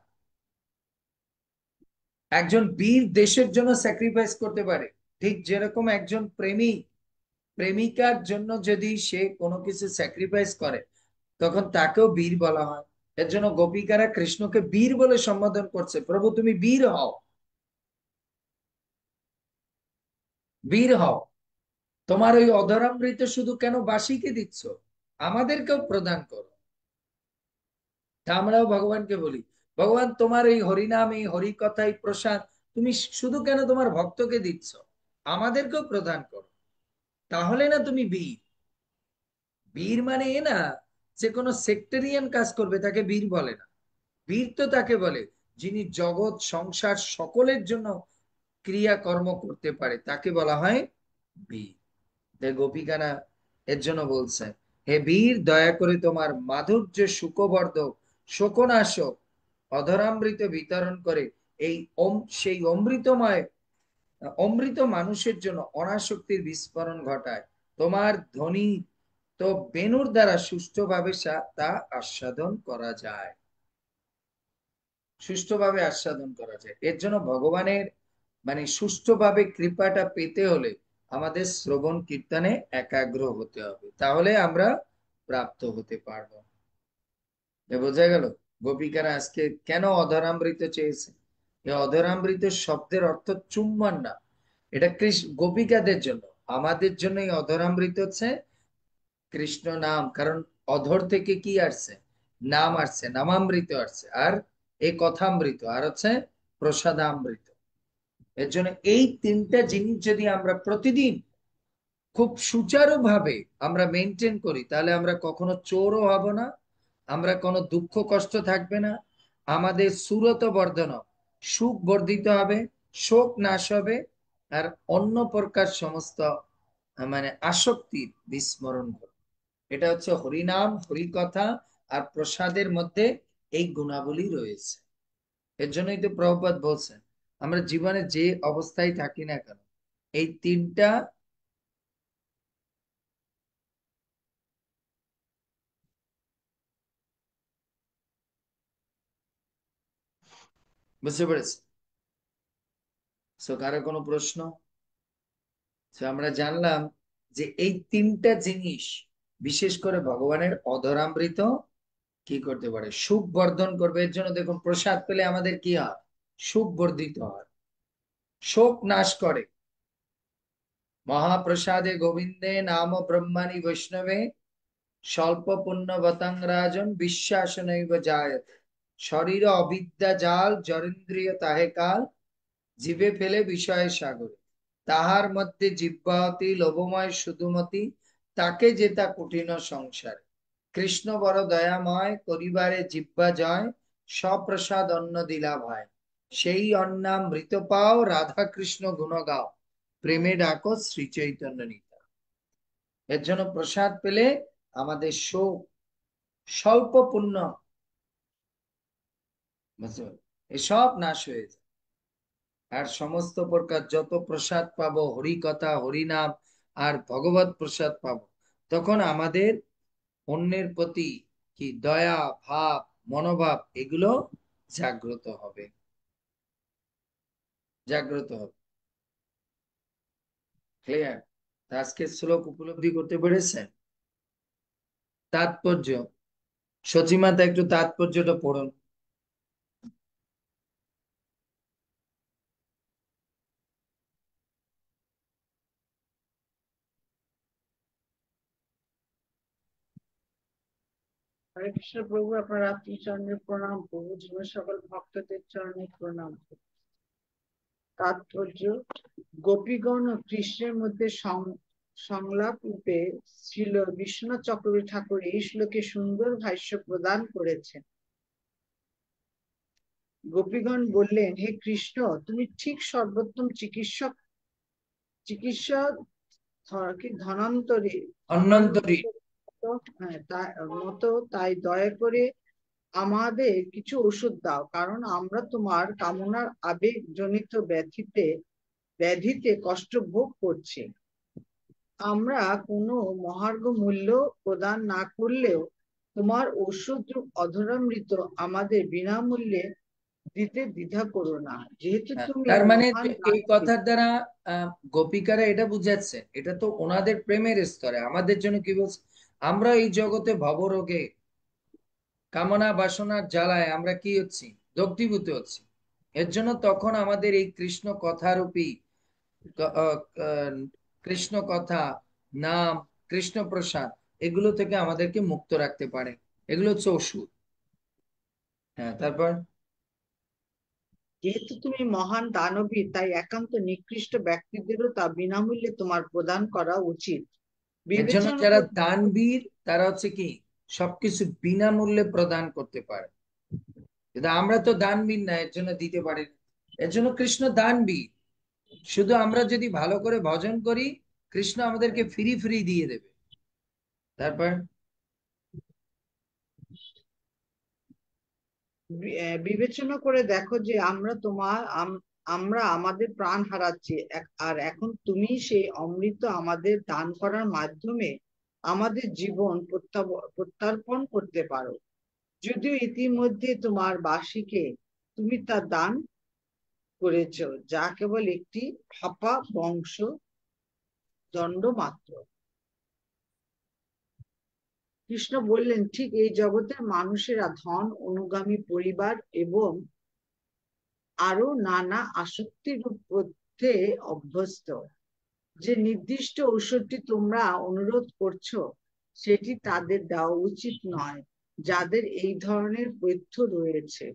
একজন বীর দেশের জন্য স্যাক্রিফাইস করতে পারে, ঠিক যেরকম একজন প্রেমিক প্রেমিকার জন্য যদি সে কোনো কিছু স্যাক্রিফাইস করে, তখন তাকেও বীর বলা হয়। এর জন্য গোপিকারা কৃষ্ণকে বীর বলে সম্বোধন করছে, প্রভু তুমি বীর হও, বীর হও। তোমার ওই অধরামৃত শুধু কেন বাসীকে দিচ্ছ, আমাদেরকেও প্রদান করো। তা আমরাও ভগবানকে বলি, ভগবান তোমার এই হরিনাম, এই হরি কথা, এই প্রসাদ তুমি শুধু কেন তোমার ভক্তকে দিচ্ছ, আমাদেরকেও প্রদান করো। তাহলে না তুমি বীর। বীর মানে এ না যে কোনো সেক্টেরিয়ান কাজ করবে তাকে বীর বলে না। বীর তো তাকে বলে যিনি জগৎ সংসার সকলের জন্য ক্রিয়াকর্ম করতে পারে, তাকে বলা হয় বীর। তাই গোপিকারা এর জন্য বলছে, হে বীর দয়া করে তোমার মাধুর্য সুখবর্ধক শোকনাশক অধরামৃত বিতরণ করে এই সেই অমৃতময় অমৃত মানুষের জন্য অনাসক্তির বিস্ফোরণ ঘটায়। তোমার ধ্বনি তো বেণুর দ্বারা সুষ্ঠুভাবে তা আস্বাদন করা যায়, সুষ্ঠুভাবে আস্বাদন করা যায়। এর জন্য ভগবানের মানে সুষ্ঠুভাবে কৃপাটা পেতে হলে আমাদের শ্রবণ কীর্তনে একাগ্র হতে হবে, তাহলে আমরা প্রাপ্ত হতে পারবো। বোঝা গেল গোপিকারা আজকে কেন অধরামৃত চেয়েছে? এই অধরামৃত শব্দের অর্থ চুম্বন না, এটা কৃষ্ণ গোপিকাদের জন্য। আমাদের জন্য এই অধরামৃত হচ্ছে কৃষ্ণ নাম, কারণ অধর থেকে কি আসছে? নাম আসছে, নামামৃত আসছে, আর এই কথামৃত, আর হচ্ছে প্রসাদামৃত। এর জন্য এই তিনটা জিনিস যদি আমরা প্রতিদিন খুব সুচারুভাবে আমরা মেনটেন করি, তাহলে আমরা কখনো চোরও হব না, আমরা কোনো দুঃখ কষ্ট থাকবে না, আমাদের সুরত বর্ধন, সুখ বর্ধিত হবে, শোক নাশ হবে, আর অন্য প্রকার সমস্ত মানে আসক্তির বিস্মরণ করবে। এটা হচ্ছে হরিনাম, হরিকথা আর প্রসাদের মধ্যে এই গুণাবলী রয়েছে। এর জন্যই তো প্রভুপাদ বলছেন, আমরা জীবনে যে অবস্থায় থাকি না কেন, এই তিনটা, বুঝতে পেরেছি? কারো কোনো প্রশ্ন? আমরা জানলাম যে এই তিনটা জিনিস বিশেষ করে ভগবানের অধরামৃত কি করতে পারে, সুখ বর্ধন করবে। এর জন্য দেখুন প্রসাদ পেলে আমাদের কি হয়? সুখ বর্ধিত হয়, শোক নাশ করে। মহাপ্রসাদে গোবিন্দে নাম ব্রহ্মাণী বৈষ্ণবে স্বল্প পুণ্যবতাং রাজন বিশ্বাস নৈব জায়তে শরীর অবিদ্যা জাল জরেন্দ্রিয় তাহে কাল জীবে ফেলে বিষয় সাগরে তাহার মধ্যে জিহ্বাতি লোভময় শুধুমতি তাকে যেতা কঠিন সংসারে কৃষ্ণ বড় দয়াময় করিবারে জিহ্বা জয় সপ্রসাদ অন্ন দিলা ভাই সেই অন্নামৃত পাও রাধা কৃষ্ণ গুণ গাও প্রেমে ডাকো শ্রী চৈতন্য নিতা। এর জন্য প্রসাদ পেলে আমাদের শোক, স্বল্প পুণ্য, বুঝতে পারলে? এসব নাশ হয়ে যায়। আর সমস্ত প্রকার যত প্রসাদ পাবো, হরি কথা, হরি নাম আর ভগবত প্রসাদ পাবো, তখন আমাদের অন্যের প্রতি কি দয়া ভাব, মনোভাব, এগুলো জাগ্রত হবে, জাগ্রত হবে। ক্লিয়ার? আজকে শ্লোক উপলব্ধি করতে পেরেছেন? তাৎপর্য সচিমাতা একটু তাৎপর্যটা পড়ুন। হরে কৃষ্ণ প্রভু, আপনার রাত্রি চরণে প্রণাম। প্রভু জীবন সকল ভক্তদের চরণে প্রণাম। তাৎপর্য: গোপীগণ ও কৃষ্ণের মধ্যে সংলাপ রূপে শ্রীল বিশ্বনাথ চক্রবর্তী ঠাকুর এই শ্লোকে সুন্দর ভাষ্য প্রদান করেছেন। গোপীগণ বললেন, হে কৃষ্ণ, তুমি ঠিক সর্বোত্তম চিকিৎসক, চিকিৎসক কি ধনন্তরী, ধন্বন্তরী। হ্যাঁ মতো, তাই দয়া করে আমাদের কিছু ওষুধ দাও, কারণ আমরা তোমার কামনার আবেগ জনিত ব্যাধিতে কষ্ট ভোগ করছি। আমরা কোনো মহার্ঘ মূল্য প্রদান না করলেও তোমার ওষুধ রূপ অধরামৃত আমাদের বিনামূল্যে দিতে দ্বিধা করো না, যেহেতু হ্যাঁ, তুমি তার মানে মহান এই দানবীর। কথার দ্বারা গোপিকারা এটা বুঝাচ্ছে, এটা তো ওনাদের প্রেমের স্তরে আমাদের জন্য কি বলছে, আমরা এই জগতে ভবরোগে কামনা বাসনার জ্বালায় আমরা কি হচ্ছি, দগ্ধীভূত হচ্ছি। এর জন্য তখন আমাদের এই কৃষ্ণ কথারূপী ক- আহ, আহ, কৃষ্ণ কথা, নাম, কৃষ্ণ প্রসাদ, এগুলো থেকে আমাদেরকে মুক্ত রাখতে পারে। এগুলো হচ্ছে ওষুধ। হ্যাঁ, তারপর যেহেতু তুমি মহান দানবীর, তাই একান্ত নিকৃষ্ট ব্যক্তিদেরও তা বিনামূল্যে তোমার প্রদান করা উচিত। এর জন্য বিবেচনা যারা করে দেখো। দানবীর তারা হচ্ছে কি সবকিছু বিনামূল্যে প্রদান করতে পারে, কিন্তু আমরা তো দানবীর না, এর জন্য দিতে পারি না। এর জন্য কৃষ্ণ দানবীর। শুধু আমরা যদি ভালো করে ভজন করি, কৃষ্ণ আমাদেরকে ফ্রি ফ্রি দিয়ে দেবে। তারপর বিবেচনা করে দেখো যে আমরা আমাদের প্রাণ হারাচ্ছি, আর এখন তুমি সেই অমৃত আমাদের দান করার মাধ্যমে আমাদের জীবন প্রত্যার্পণ করতে পারো। যদিও ইতিমধ্যে তোমার বাসীকে তুমি তা দান করেছো, যা কেবল একটি ফাঁপা বংশ দণ্ড মাত্র। কৃষ্ণ বললেন, ঠিক এই জগতের মানুষেরা ধন, অনুগামী পরিবার এবং আরো নানা আসক্তির মধ্যে অভ্যস্ত। যে নির্দিষ্ট ঔষধটি তোমরা অনুরোধ করছো, সেটি তাদের দেওয়া উচিত নয়, যাদের এই ধরনের পথ্য রয়েছে।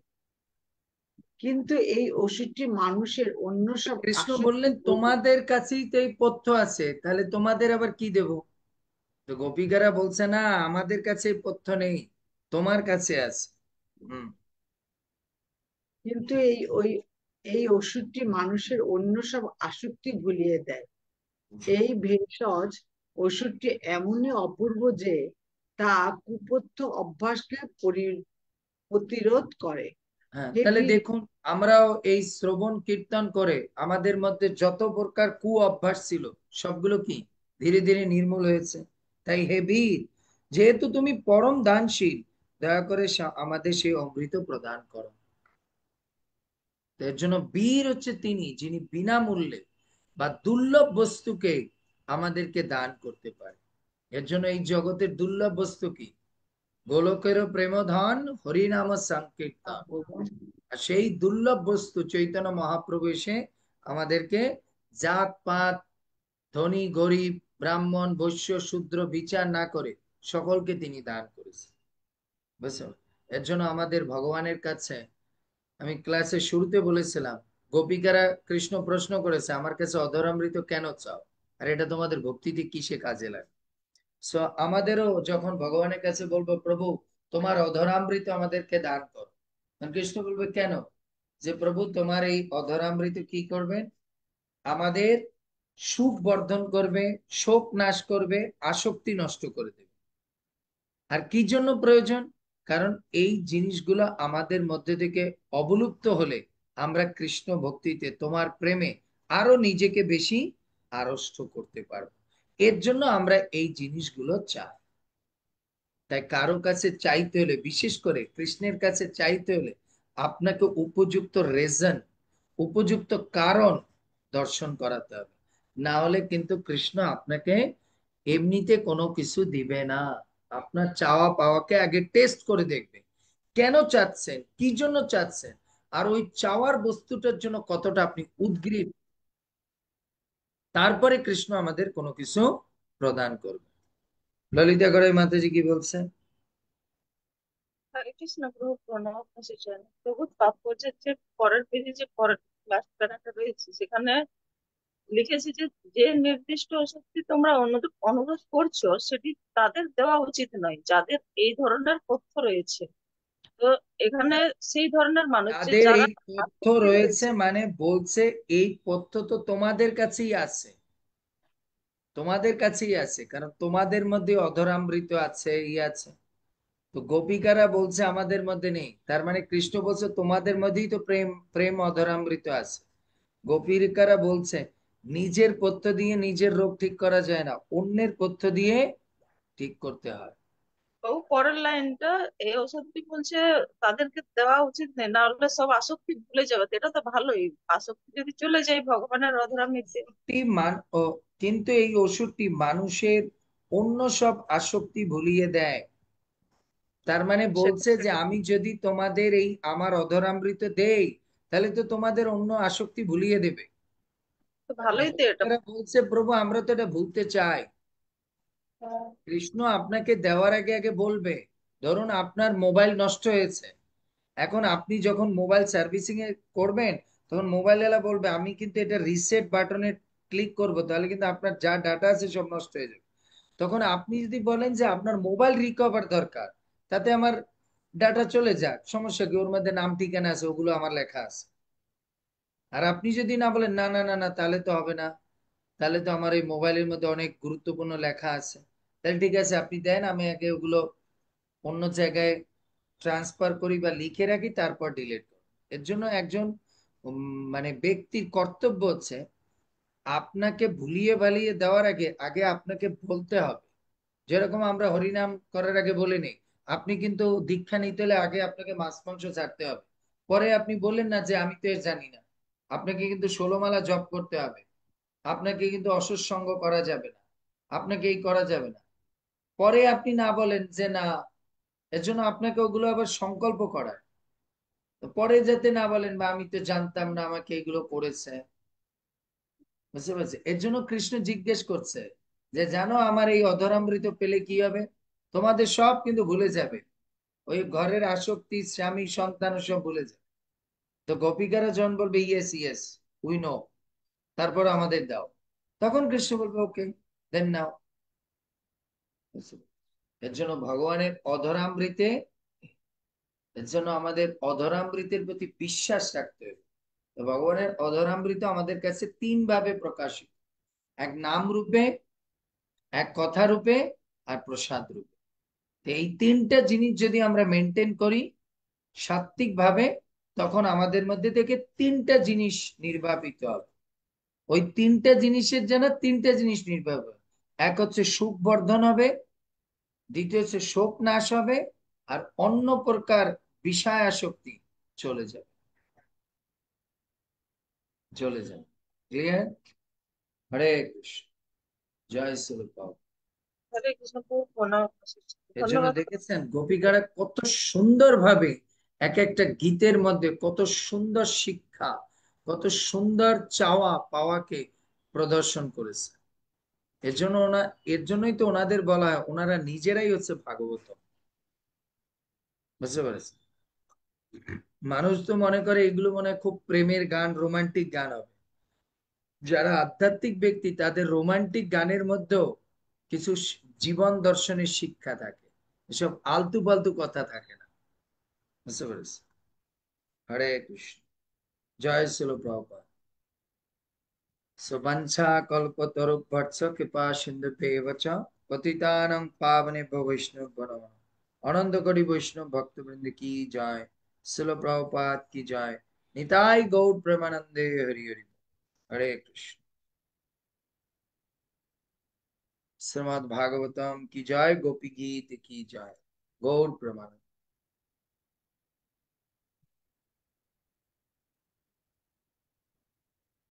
কিন্তু এই ওষুধটি মানুষের অন্য সব কৃষ্ণ আসক্তি বললেন তোমাদের কাছেই তো এই পথ্য আছে, তাহলে তোমাদের আবার কি দেব? তো গোপিকারা বলছে না, আমাদের কাছে এই পথ্য নেই, তোমার কাছে আছে। হম। কিন্তু এই ওষুধটি মানুষের অন্য সব আসক্তি ভুলিয়ে দেয়। এই ভেষজ ওষুধটি এমনই অপূর্ব যে তা কুপথ্য অভ্যাসকে প্রতিরোধ করে। হ্যাঁ, হে তাহলে বীর, দেখুন, আমরাও এই শ্রবণ কীর্তন করে আমাদের মধ্যে যত প্রকার কু অভ্যাস ছিল সবগুলো কি ধীরে ধীরে নির্মূল হয়েছে। তাই হে বীর, যেহেতু তুমি পরম দানশীল, দয়া করে আমাদের সেই অমৃত প্রদান করো। তো এর জন্য বীর হচ্ছে তিনি, যিনি বিনামূল্যে বা দুর্লভ বস্তুকে আমাদেরকে দান করতে পারে। এর জন্য এই জগতের দুর্লভ বস্তু কি? গোলকেরও প্রেমধন হরিনাম সংকীর্তন। আর সেই দুর্লভ বস্তু চৈতন্য মহাপ্রভু এসে আমাদেরকে জাত পাত, ধনী গরিব, ব্রাহ্মণ বৈশ্য শূদ্র বিচার না করে সকলকে তিনি দান করেছেন। বুঝছো? এর জন্য আমাদের ভগবানের কাছে, আমি ক্লাসের শুরুতে বলেছিলাম, গোপিকারা কৃষ্ণ প্রশ্ন করেছে আমার কাছে অধরামৃত কেন চাও, আর এটা তোমাদের ভক্তিতে কিসে কাজে লাগে? সো আমাদেরও যখন ভগবানের কাছে বলবো প্রভু তোমার অধরামৃত আমাদেরকে দান করো, তখন কৃষ্ণ বলবে কেন? যে প্রভু তোমার এই অধরামৃত কি করবে? আমাদের সুখ বর্ধন করবে, শোক নাশ করবে, আসক্তি নষ্ট করে দেবে। আর কি জন্য প্রয়োজন? কারণ এই জিনিসগুলো আমাদের মধ্যে থেকে অবলুপ্ত হলে আমরা কৃষ্ণ ভক্তিতে, তোমার প্রেমে আরো নিজেকে বেশি আড়ষ্ট করতে পারবো। এর জন্য আমরা এই জিনিসগুলো চাই। তাই কারো কাছে চাইতে হলে, বিশেষ করে কৃষ্ণের কাছে চাইতে হলে, আপনাকে উপযুক্ত রিজন, উপযুক্ত কারণ দর্শন করাতে হবে। না হলে কিন্তু কৃষ্ণ আপনাকে এমনিতে কোনো কিছু দিবে না। আপনার চাওয়া পাওয়াকে আগে টেস্ট করে দেখবে, কেন চাচ্ছেন, কি জন্য চাচ্ছেন, আর ওই চাওয়ার বস্তুটার জন্য কতটা আপনি উদগ্রীব। তারপরে কৃষ্ণ আমাদের কোনো কিছু প্রদান করবে। ললিতা গড়াই মাতাজি কি বলছেন? হরে কৃষ্ণ প্রভু, প্রণব শিষ্য প্রভু। তাৎপর্যের যে পরের পেজে যে পরের লাস্ট প্যারাটা রয়েছে, সেখানে লিখেছে যে যে নির্দিষ্ট শক্তি তোমরা অন্যদের অনুরোধ করছো, সেটি তাদের দেওয়া উচিত নয় যাদের এই ধরনের তথ্য রয়েছে। তো এখানে সেই ধরনের মানুষ যে তাদের যারা এই তথ্য আসক্তি রয়েছে রয়েছে। মানে বলছে এই তথ্য তো তোমাদের কাছেই আছে, তোমাদের কাছেই আছে, কারণ তোমাদের মধ্যে অধরামৃত আছে, আছে। তো গোপিকারা বলছে আমাদের মধ্যে নেই, তার মানে কৃষ্ণ বলছে তোমাদের মধ্যেই তো প্রেম, প্রেম অধরামৃত আছে। গোপিকারা বলছে নিজের পথ্য দিয়ে নিজের রোগ ঠিক করা যায় না, অন্যের পথ্য দিয়ে ঠিক করতে হয়। তো পরের লাইনটা, এই ওষুধটি বলছে তাদেরকে দেওয়া উচিত নেই, না হলে সব আসক্তি ভুলে যাবে। তো এটা তো ভালোই, আসক্তি যদি চলে যায় ভগবানের অধরামিতে। ওষুধটি কিন্তু এই ওষুধটি মানুষের অন্য সব আসক্তি ভুলিয়ে দেয়। তার মানে সেটা বলছে যে আমি যদি তোমাদের এই আমার অধরামৃত দেই, তাহলে তো তোমাদের অন্য আসক্তি ভুলিয়ে দেবে। তো ভালোই তো এটা। গোপিকারা বলছে প্রভু আমরা তো এটা ভুলতে চাই। কৃষ্ণ আপনাকে দেওয়ার আগে আগে বলবে, ধরুন আপনার মোবাইল নষ্ট হয়েছে, এখন আপনি যখন মোবাইল সার্ভিসিং এ করবেন, তখন মোবাইল ওয়ালা বলবে আমি কিন্তু এটা রিসেট বাটনে ক্লিক করব, তাহলে কিন্তু আপনার যা ডাটা আছে সব নষ্ট হয়ে যাবে। তখন আপনি যদি বলেন যে আপনার মোবাইল রিকভার দরকার, তাতে আমার ডাটা চলে যাক, সমস্যা কি, ওর মধ্যে নাম ঠিকানা আছে, ওগুলো আমার লেখা আছে। আর আপনি যদি না বলেন না না না না, তাহলে তো হবে না, তাহলে তো আমার এই মোবাইলের মধ্যে অনেক গুরুত্বপূর্ণ লেখা আছে, তাহলে ঠিক আছে আপনি দেন, আমি আগে ওগুলো অন্য জায়গায় ট্রান্সফার করি বা লিখে রাখি, তারপর ডিলিট করি। এর জন্য একজন মানে ব্যক্তির কর্তব্য হচ্ছে আপনাকে ভুলিয়ে ভালিয়ে দেওয়ার আগে আগে আপনাকে বলতে হবে। যেরকম আমরা হরিনাম করার আগে বলে নিই, আপনি কিন্তু দীক্ষা নিতে হলে আগে আপনাকে মাছ মাংস ছাড়তে হবে, পরে আপনি বললেন না যে আমি তো এর জানি না। আপনাকে কিন্তু 16 মালা জপ করতে হবে, আপনাকে কিন্তু অসৎ সঙ্গ করা যাবে না, আপনাকে এই করা যাবে না। পরে আপনি না বলেন যে না, এর জন্য আপনাকে ওগুলো আবার সংকল্প করায়। তো পরে যাতে না বলেন বা আমি তো জানতাম না আমাকে এগুলো করেছে। বুঝতে পারছি, এর জন্য কৃষ্ণ জিজ্ঞেস করছে যে জানো আমার এই অধরামৃত পেলে কি হবে, তোমাদের সব কিন্তু ভুলে যাবে, ওই ঘরের আসক্তি স্বামী সন্তান সব ভুলে যাবে। তো গোপিকারা যখন বলবে ইয়েস ইয়েস উই নো, তারপর আমাদের দাও, তখন কৃষ্ণ বলবে ওকে, দেন নাও। এর জন্য ভগবানের অধরামৃতে, এর জন্য আমাদের অধরামৃতের প্রতি বিশ্বাস রাখতে হবে। তো ভগবানের অধরামৃত আমাদের কাছে তিন ভাবে প্রকাশিত, এক নাম রূপে, এক কথা রূপে, আর প্রসাদ রূপে। তো এই তিনটা জিনিস যদি আমরা মেনটেন করি সাত্বিক ভাবে, তখন আমাদের মধ্যে থেকে তিনটা জিনিস নির্বাপিত হবে। ওই তিনটা জিনিসের যেন তিনটা জিনিস নির্বাহ হবে। এক হচ্ছে সুখ বর্ধন হবে, দ্বিতীয় হচ্ছে শোক নাশ হবে, আর অন্য প্রকার বিষয় আসক্তি চলে যাবে, চলে যাবে। ক্লিয়ার? হরে কৃষ্ণ, জয় শ্রী। হরে কৃষ্ণ প্রভু, প্রণব শিষ্য। এর জন্য ধন্যবাদ। দেখেছেন গোপীকারা কত সুন্দরভাবে এক একটা গীতের মধ্যে কত সুন্দর শিক্ষা, কত সুন্দর চাওয়া পাওয়াকে প্রদর্শন করেছে। এর জন্য এর জন্যই তো ওনাদের বলা হয় ওনারা নিজেরাই হচ্ছে ভাগবত। বুঝতে পেরেছেন? মানুষ তো মনে করে এগুলো মনে হয় খুব প্রেমের গান, রোমান্টিক গান হবে। যারা আধ্যাত্মিক ব্যক্তি তাদের রোমান্টিক গানের মধ্যেও কিছু জীবন দর্শনের শিক্ষা থাকে, এসব আলতু ফালতু কথা থাকে না। বুঝতে পেরেছি? হরে কৃষ্ণ, জয় শিল প্রভুপাদ। সুবঞ্ছা কল্পতরুভ্যর্থ কৃপা সিন্ধুভ্যেব চ পতিতানাং পাবনেভ্যো বৈষ্ণবো নমঃ। অনন্ত কোটি বৈষ্ণব ভক্তবৃন্দ কি জয়, শিল প্রভুপাদ কি জয়, নিতাই গৌর প্রেমানন্দে হরি হরি। হরে কৃষ্ণ। শ্রীমদ্ ভাগবতম কি জয়, গোপী গীত কি জয়, গৌর প্রেমানন্দে।